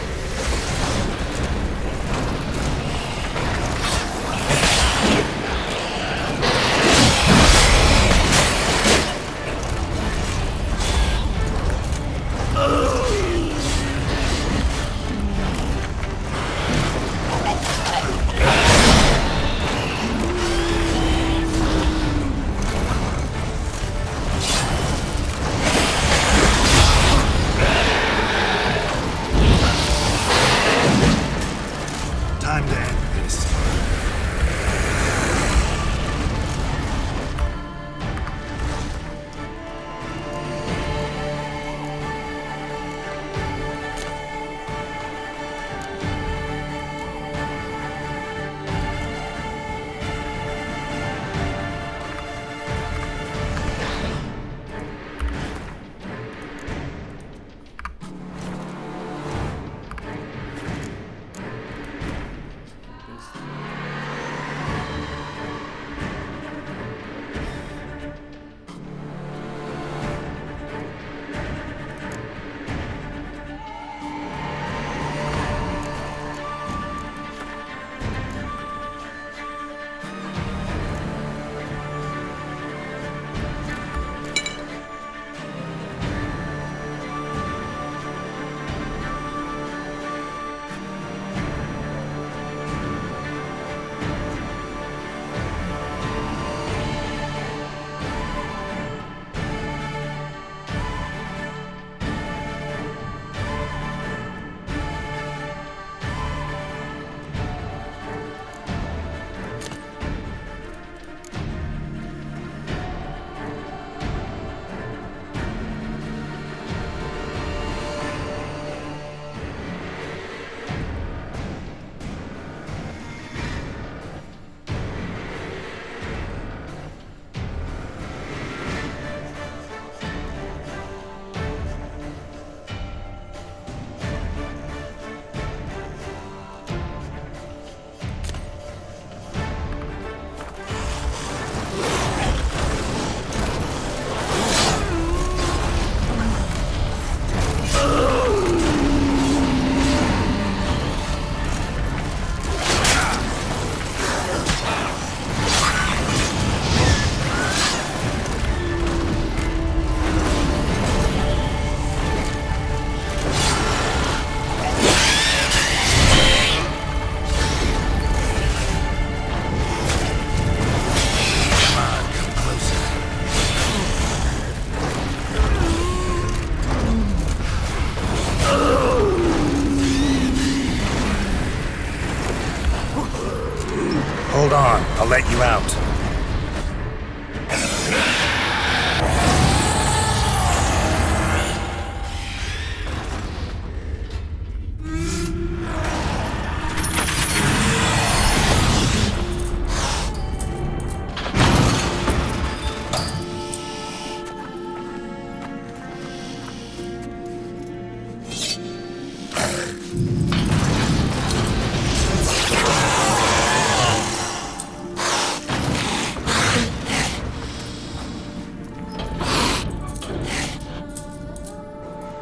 let you out.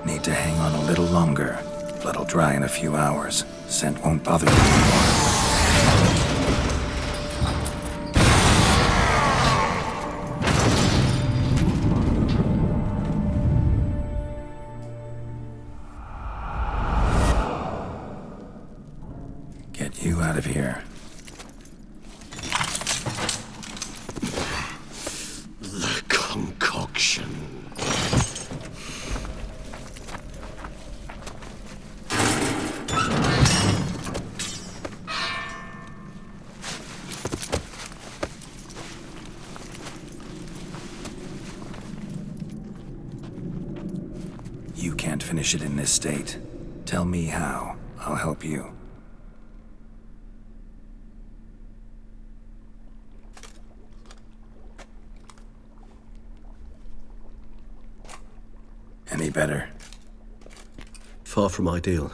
Need to hang on a little longer. Blood'll dry in a few hours. Scent won't bother you anymore. Get you out of here. The concoction. You can't finish it in this state. Tell me how. I'll help you. Any better? Far from ideal.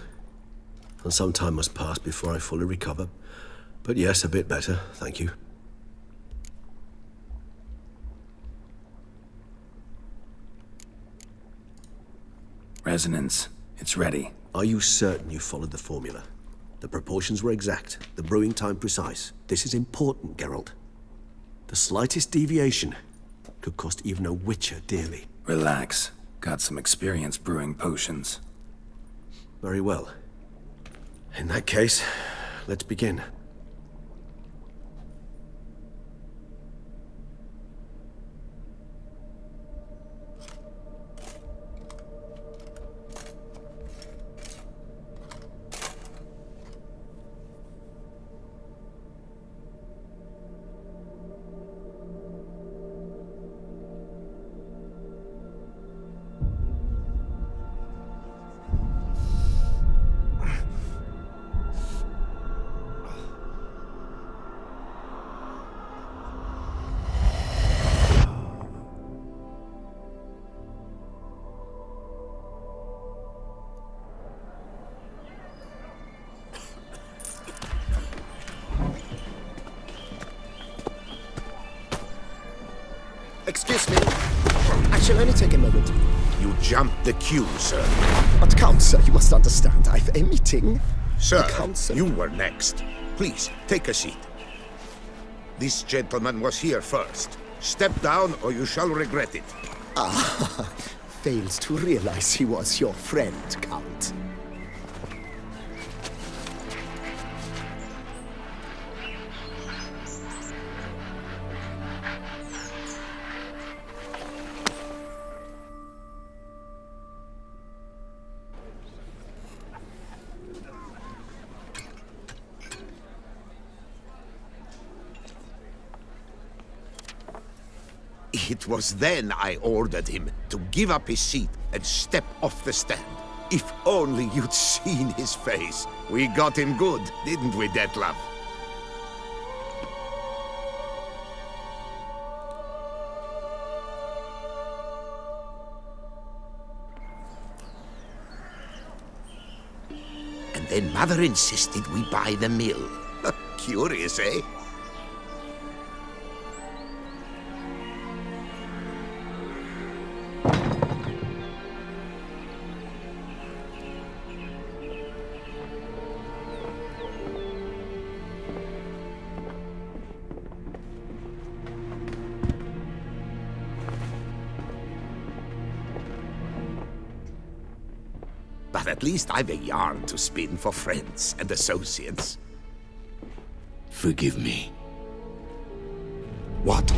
And some time must pass before I fully recover. But yes, a bit better, thank you. Resonance. It's ready. Are you certain you followed the formula? The proportions were exact, the brewing time precise. This is important, Geralt. The slightest deviation could cost even a witcher dearly. Relax. Got some experience brewing potions. Very well. In that case, let's begin. Excuse me. I shall only take a moment. You jumped the queue, sir. But Count, sir, you must understand. I've a meeting. Sir, The council. you were next. Please, take a seat. This gentleman was here first. Step down or you shall regret it. Fails to realize he was your friend, Count. It was then I ordered him to give up his seat and step off the stand. If only you'd seen his face. We got him good, didn't we, Detlef? And then Mother insisted we buy the mill. Curious, eh? But at least I've a yarn to spin for friends and associates. Forgive me. What?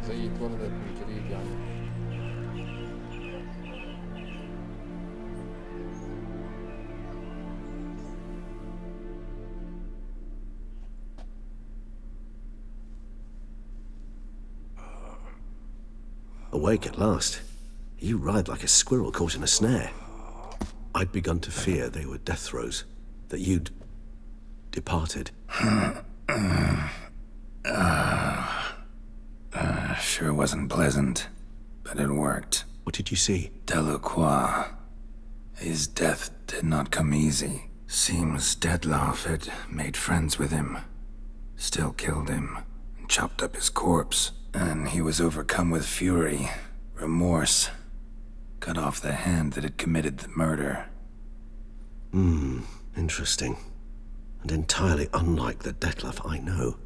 زي اتولدت من جديد يعني. Awake at last. You ride like a squirrel caught in a snare. I'd begun to fear they were death throes, that you'd departed. Sure wasn't pleasant, but it worked. What did you see? Delacroix. His death did not come easy. Seems Detlaff had made friends with him. Still killed him, and chopped up his corpse. And he was overcome with fury, remorse. Cut off the hand that had committed the murder. Interesting. And entirely unlike the Detlaff I know.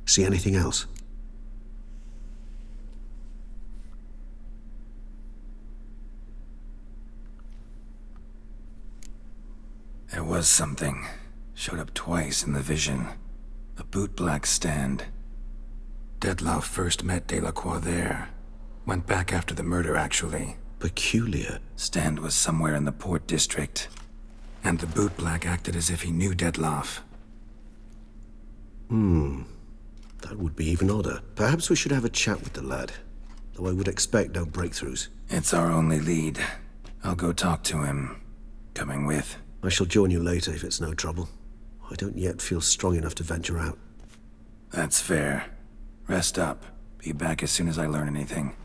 See anything else? There was something. Showed up twice in the vision. A bootblack stand. Detlaff first met Delacroix there. Went back after the murder, actually. Peculiar. Stand was somewhere in the port district. And the bootblack acted as if he knew Detlaff. That would be even odder. Perhaps we should have a chat with the lad. Though I would expect no breakthroughs. It's our only lead. I'll go talk to him. Coming with? I shall join you later if it's no trouble. I don't yet feel strong enough to venture out. That's fair. Rest up. Be back as soon as I learn anything.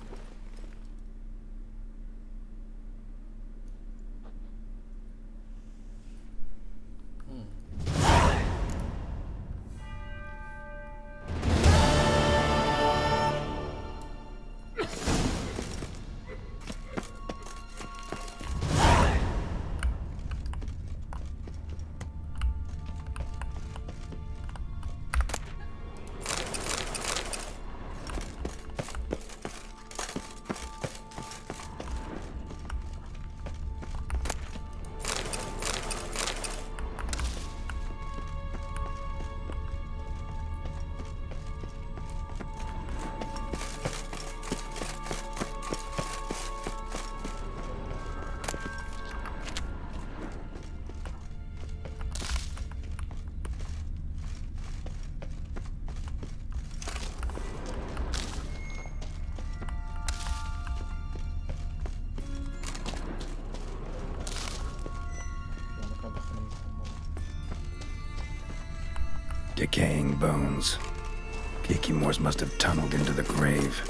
Decaying bones. Kikimores must have tunneled into the grave.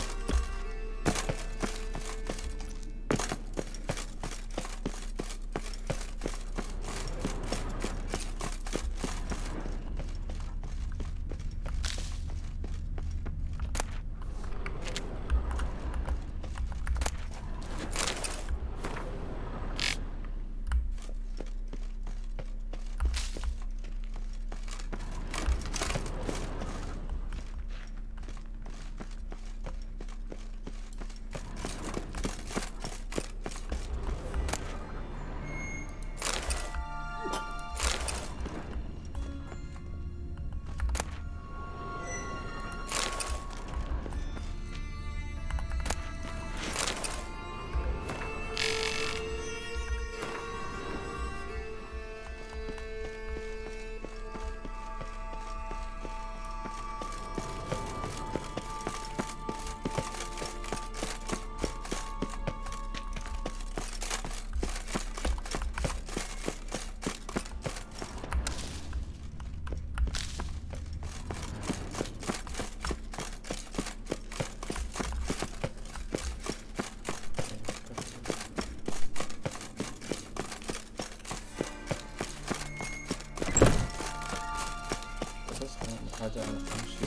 حاجة أنا أمشي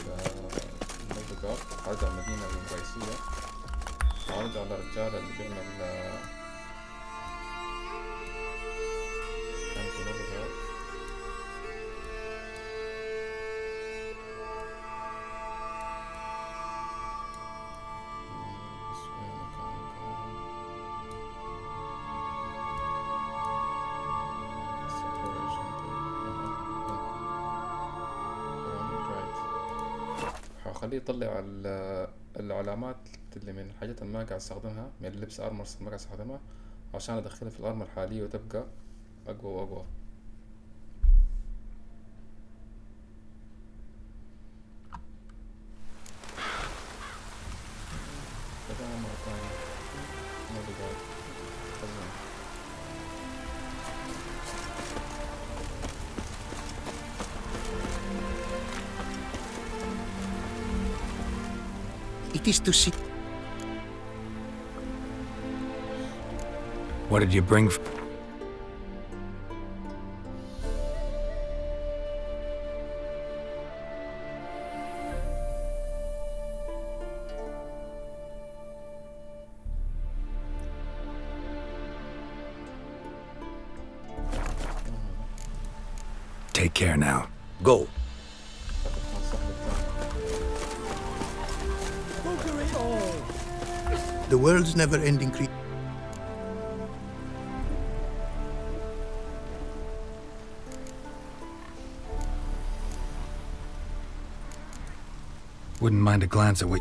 للرجعت، حاجة المدينة الرئيسية. ارجع للرجال اللي بيعمل كان في لغة خليه يطلع العلامات اللي من الحاجات اللي ما قاعد استخدمها، من اللبس ارمرز ما قاعد استخدمها، عشان ادخلها في الارمر الحالية وتبقى اقوى واقوى. It is to see. What did you bring? Take care now. Go. The world's never-ending creature. Wouldn't mind a glance at what...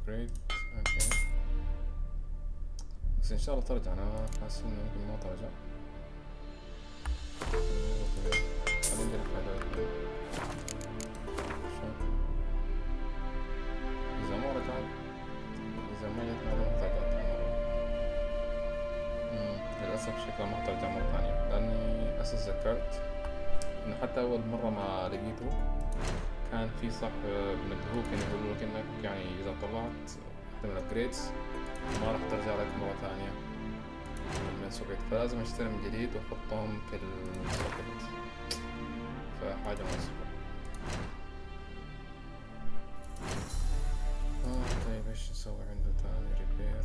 اوكي بس ان شاء الله ترجع. انا حاسس انه يمكن ما ترجع. خلينا نقرب هذا اذا ما رجعت، اذا ما جت هذا ما رجعت مرة. للاسف شكلها ما ترجع مرة ثانية، لاني اساس ذكرت انه حتى اول مرة ما لقيته كان في صح مدهوك انه يقول لك انك يعني اذا طلعت واحدة من الابجريدز ما راح ترجع لك مرة ثانية من سوكت، فلازم اشتري من جديد واحطهم في السوكت، فحاجة مصفى. طيب ايش نسوي عنده تاني؟ ريبير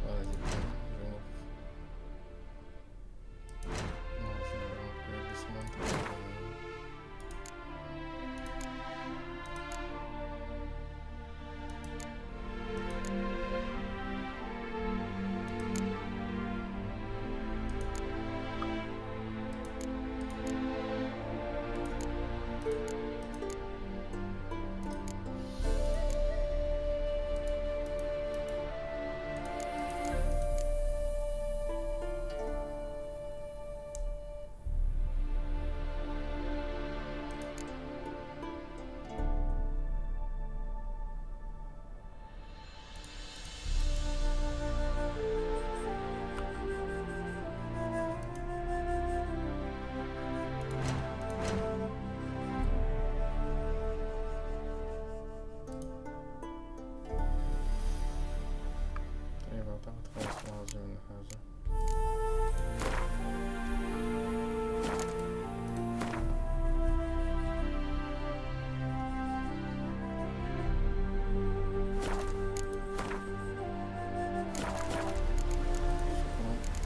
هذا جدا جوف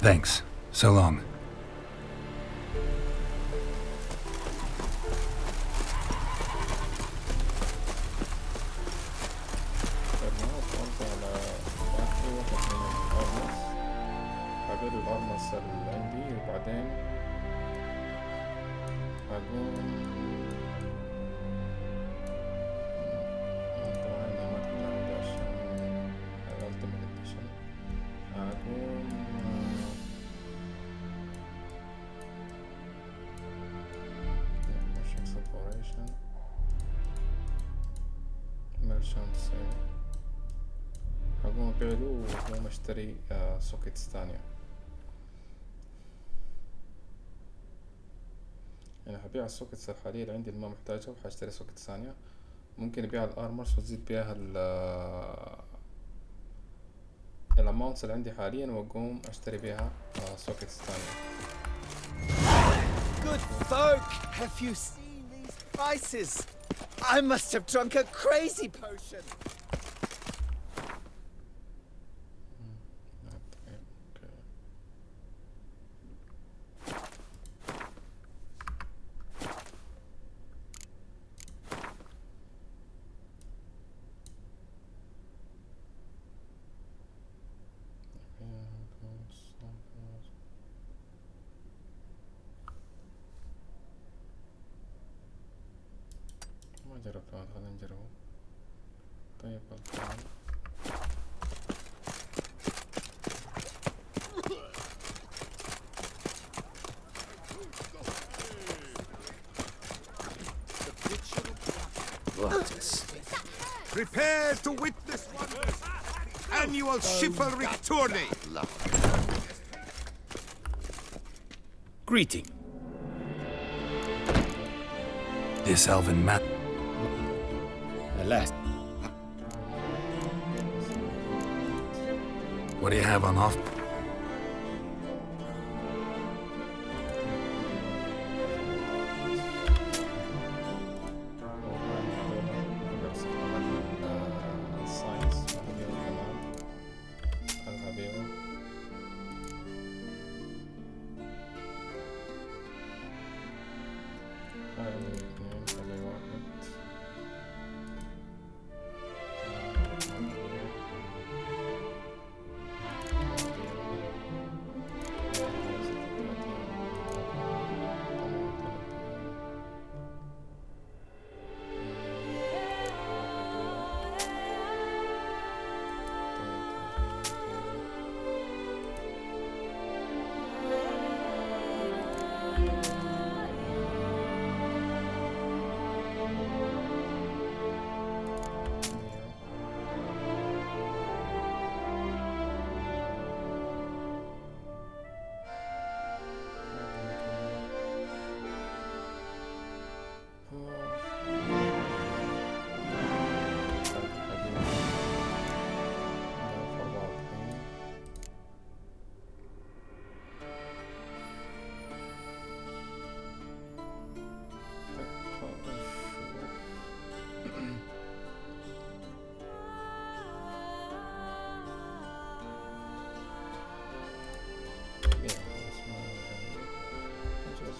Thanks. So long. حلو الارمس اللي عندي، وبعدين هقوم طبعا ما كلها عندي عشان الالتيميت اديشن. هقوم مش اكسبلوريشن ميرشانت سيل، هقوم ابيعله وهقوم اشتري سوكيتس تانية. يعني هبيع السوكيتس الحالية اللي عندي اللي ما محتاجها، وحاشتري سوكيتس ثانية. ممكن ابيع الارمرز وتزيد بيها الاماونتس اللي عندي حاليا، واقوم اشتري بيها سوكيتس ثانية. Good folk, have you seen these prices? I must have drunk a crazy potion. ما جربتها، خلينا نجربه. طيب الآن Prepare to witness wonders. Annual chivalric tourney. Greeting. This elven map. Alas. What do you have on offer?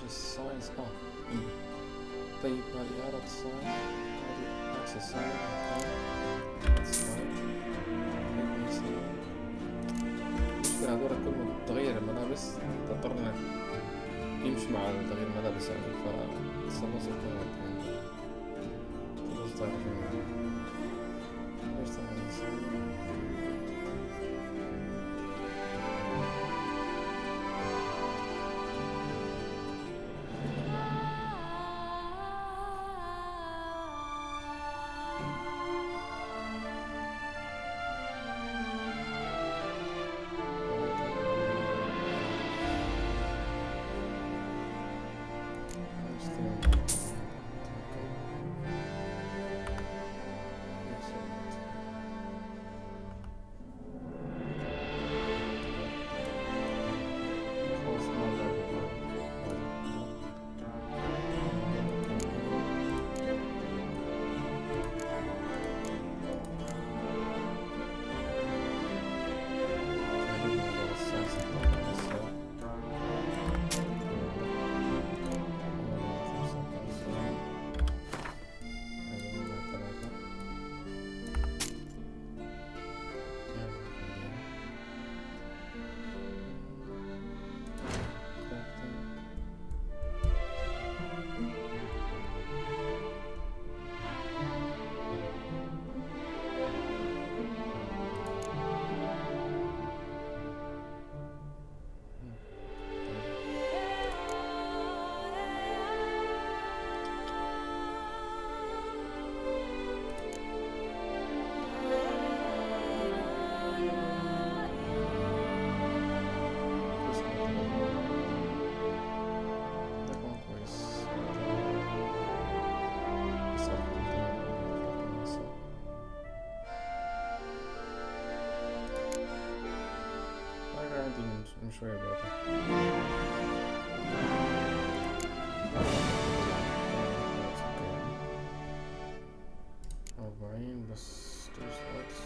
ساينس طيب هذه إعادة الصين، هذه عكس الصين. المشكلة هذول كل ما تغير الملابس تضطر انك يمشي مع تغيير الملابس يعني، فتصلص الكون خلاص تعرفين ليش تعمل من شوية بعدها 40 بس 2 slots.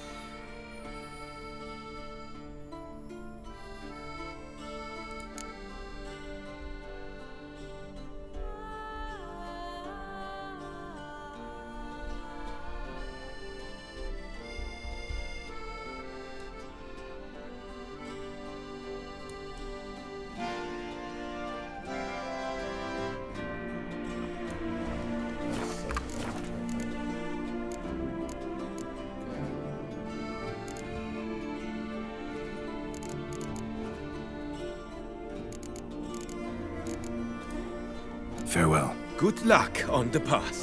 Farewell. Good luck on the path.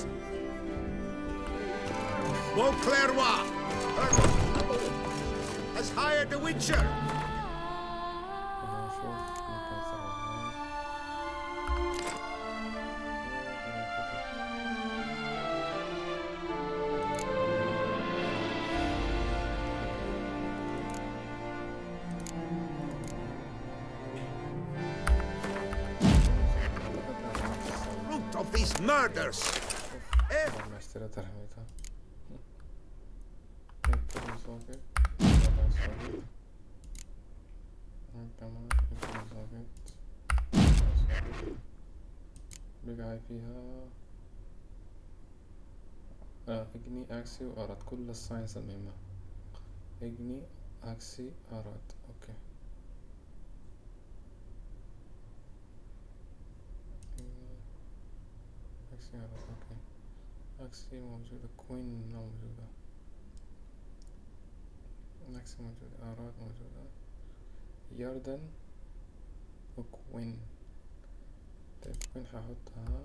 Beauclerc has hired the Witcher. Of these murders. ما اشتريت رحمتها. بقى فيها اجني اكسي واراد كل الساينس المهمة. اجني اكسي اراد. اوكي اكسي اراد. اوكي اكسي موجودة. كوين موجودة. اكسي موجودة. اراد موجودة. ياردن وكوين. طيب كوين هحطها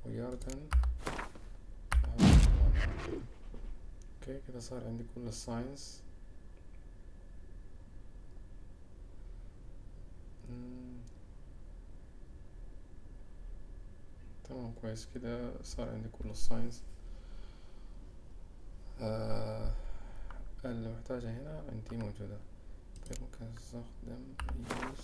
وياردن اوكي كده صار عندي كل الساينس. تمام كويس كده صار عندي كل الساينس. اللي محتاجة هنا عندي موجودة. طيب ممكن استخدم use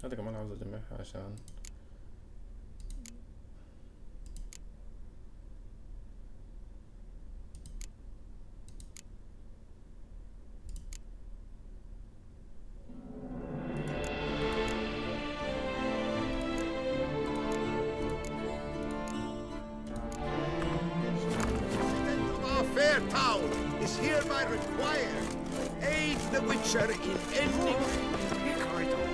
هذا كمان عاوز اجمعها عشان Fair town is hereby required. Aid the Witcher in ending the corridor.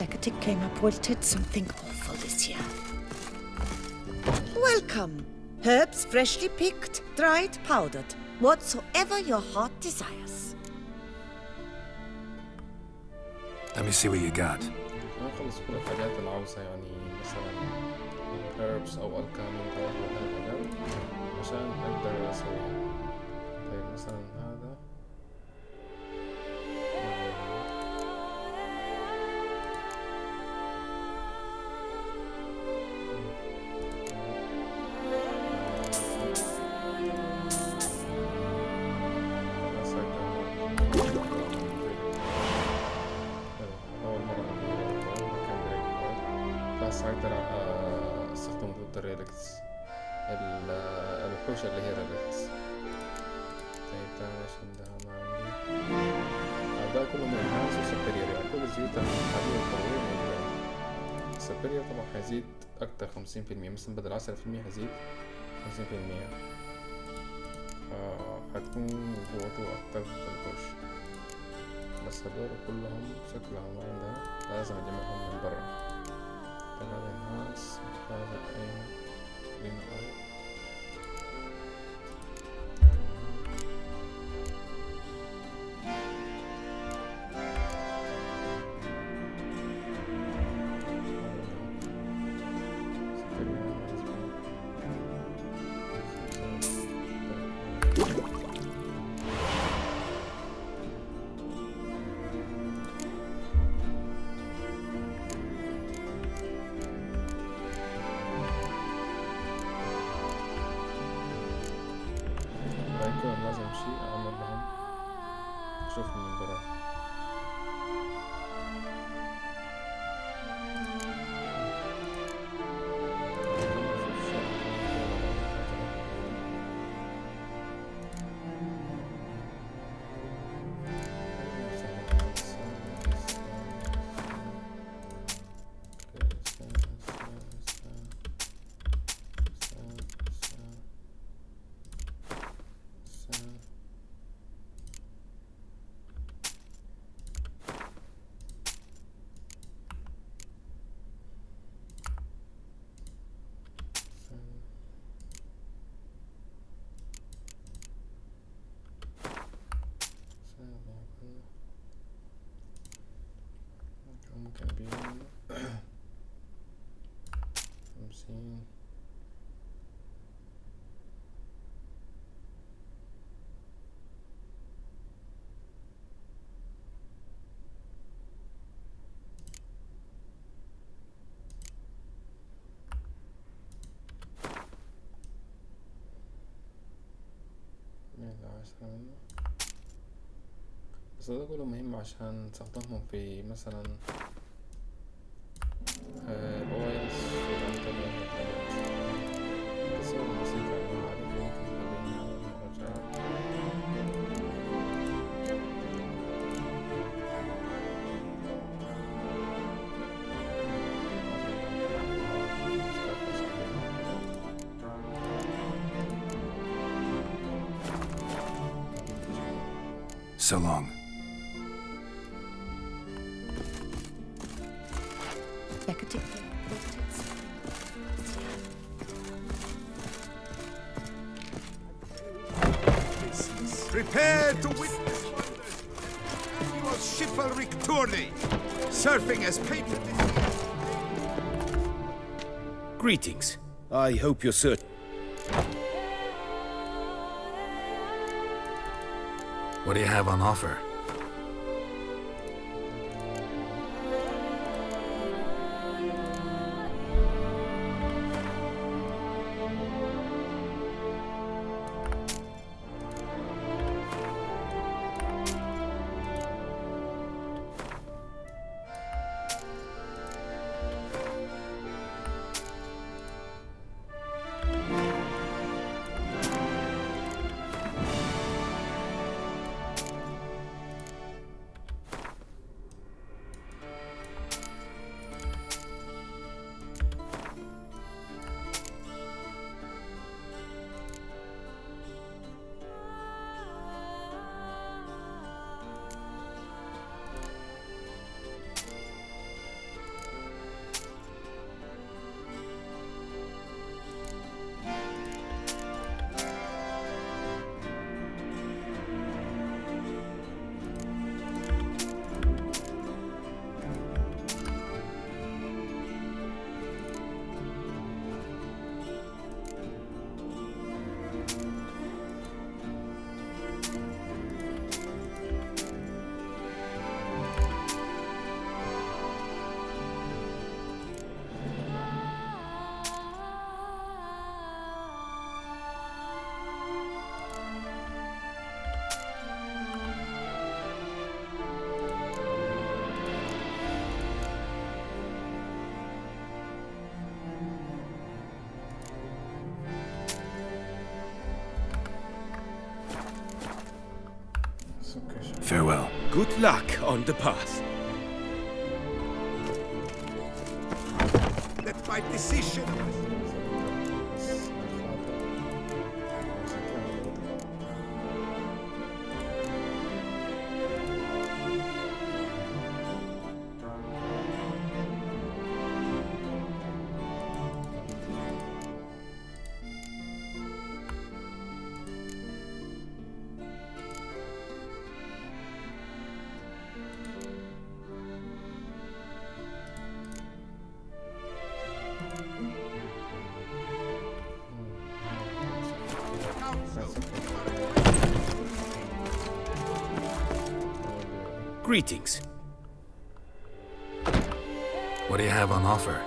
Hecate came up wilted something awful this year. Welcome. Herbs freshly picked, dried, powdered. Whatsoever your heart desires. Let me see what you got. نخلص كل الحاجات اللي عاوزها يعني مثلا herbs أو alchemy هذا عشان أقدر أسويها. طيب مثلا هذا أقدر أستخدم ضد الريلكس الوحوش اللي هي ريلكس. طيب ده عشان ده ما عندي ده كله من الهانس وسبيريور يعني كل الزيوت الحالية القوية موجودة عندي. السبيريور طبعا هيزيد أكتر 50% مثلا بدل 10% هيزيد 50%. هتكون قوته أكتر في الوحوش. بس هدول كلهم بشكل عام عندها لازم أجمعهم من برا. ممكن بين 50.10 منه، بس ده كله مهم عشان نستخدمهم في مثلا الاويلز والانترنت. بس هو بسيط يعني ما عارف ممكن نخلينا المرة الجاية. So long. Prepare to witness wonders. It was chivalric tourney, surfing as painted. Greetings. I hope you're certain. What do you have on offer? Farewell. Good luck on the path. Let my decision. Greetings. What do you have on offer?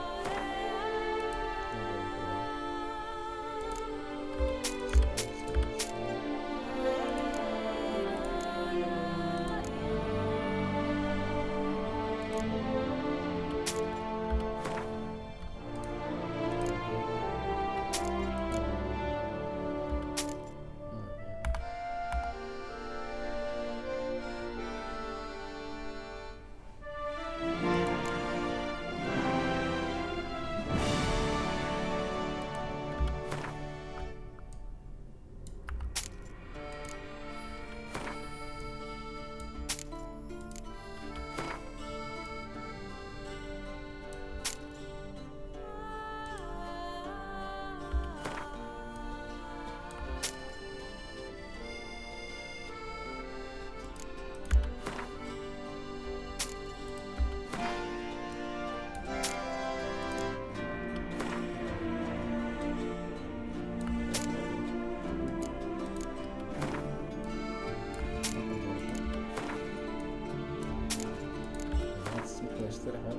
اشتغل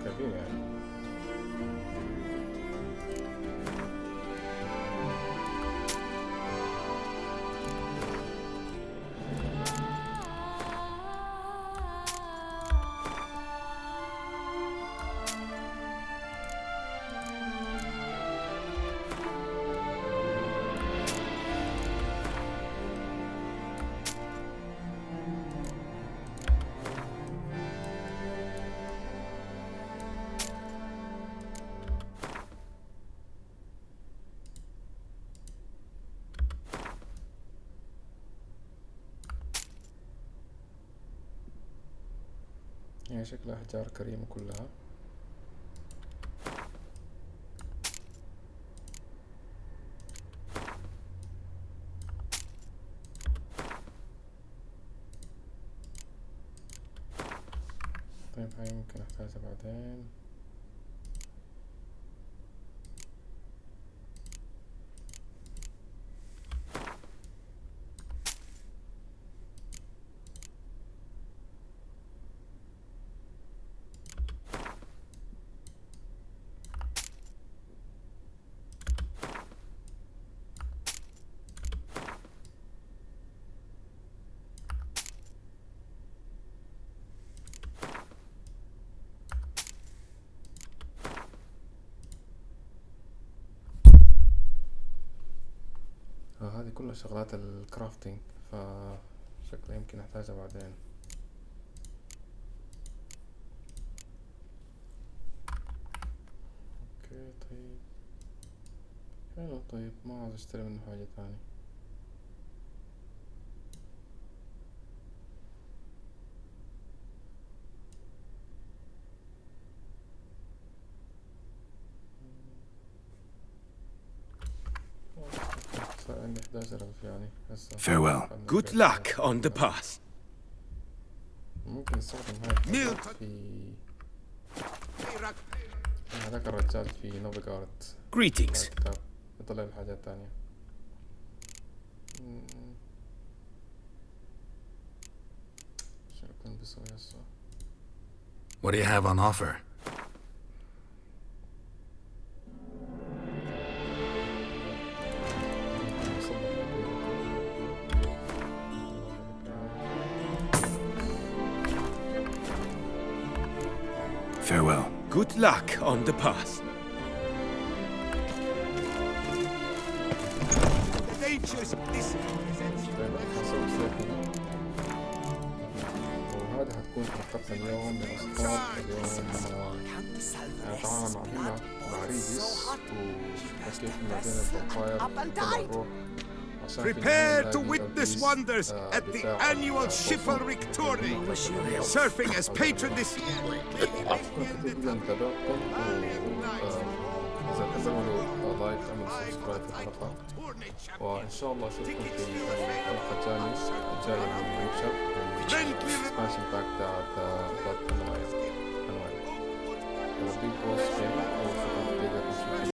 كبير يعني. هي شكلها أحجار كريمة كلها. طيب هاي ممكن أحتاجها بعدين. هذه كلها شغلات الكرافتينج، فشكلها يمكن احتاجها بعدين. اوكي طيب حلو. طيب ما عاوز اشتري منه حاجة تاني. عندي 11,000 يعني هسه. Farewell. Good luck on the path. ممكن نستخدم هاي الحاجات في هذاك الرجال في نوفيغارد. Greetings. يطلع لي حاجات تانية. شو كنت بسوي هسه؟ What do you have on offer? Farewell. Good luck on the path. The dangers this presents you. وهذه حتكون حلقتنا اليوم من أصحاب اليوم. تعامل مع ريجيس وكيف بعدين الفامباير نروح. Prepare to witness wonders at the annual chivalric tourney. Surfing as patron this year. جدا متابعكم، وإذا تعملوا لايك اعملوا سبسكرايب في الحلقة، وإن شاء الله أشوفكم في الحلقة الجاية من ريتشارد expansion pack بتاعت بلاد أنواع. أنا بيج بوس جيمر، وشكرا كثير لكم.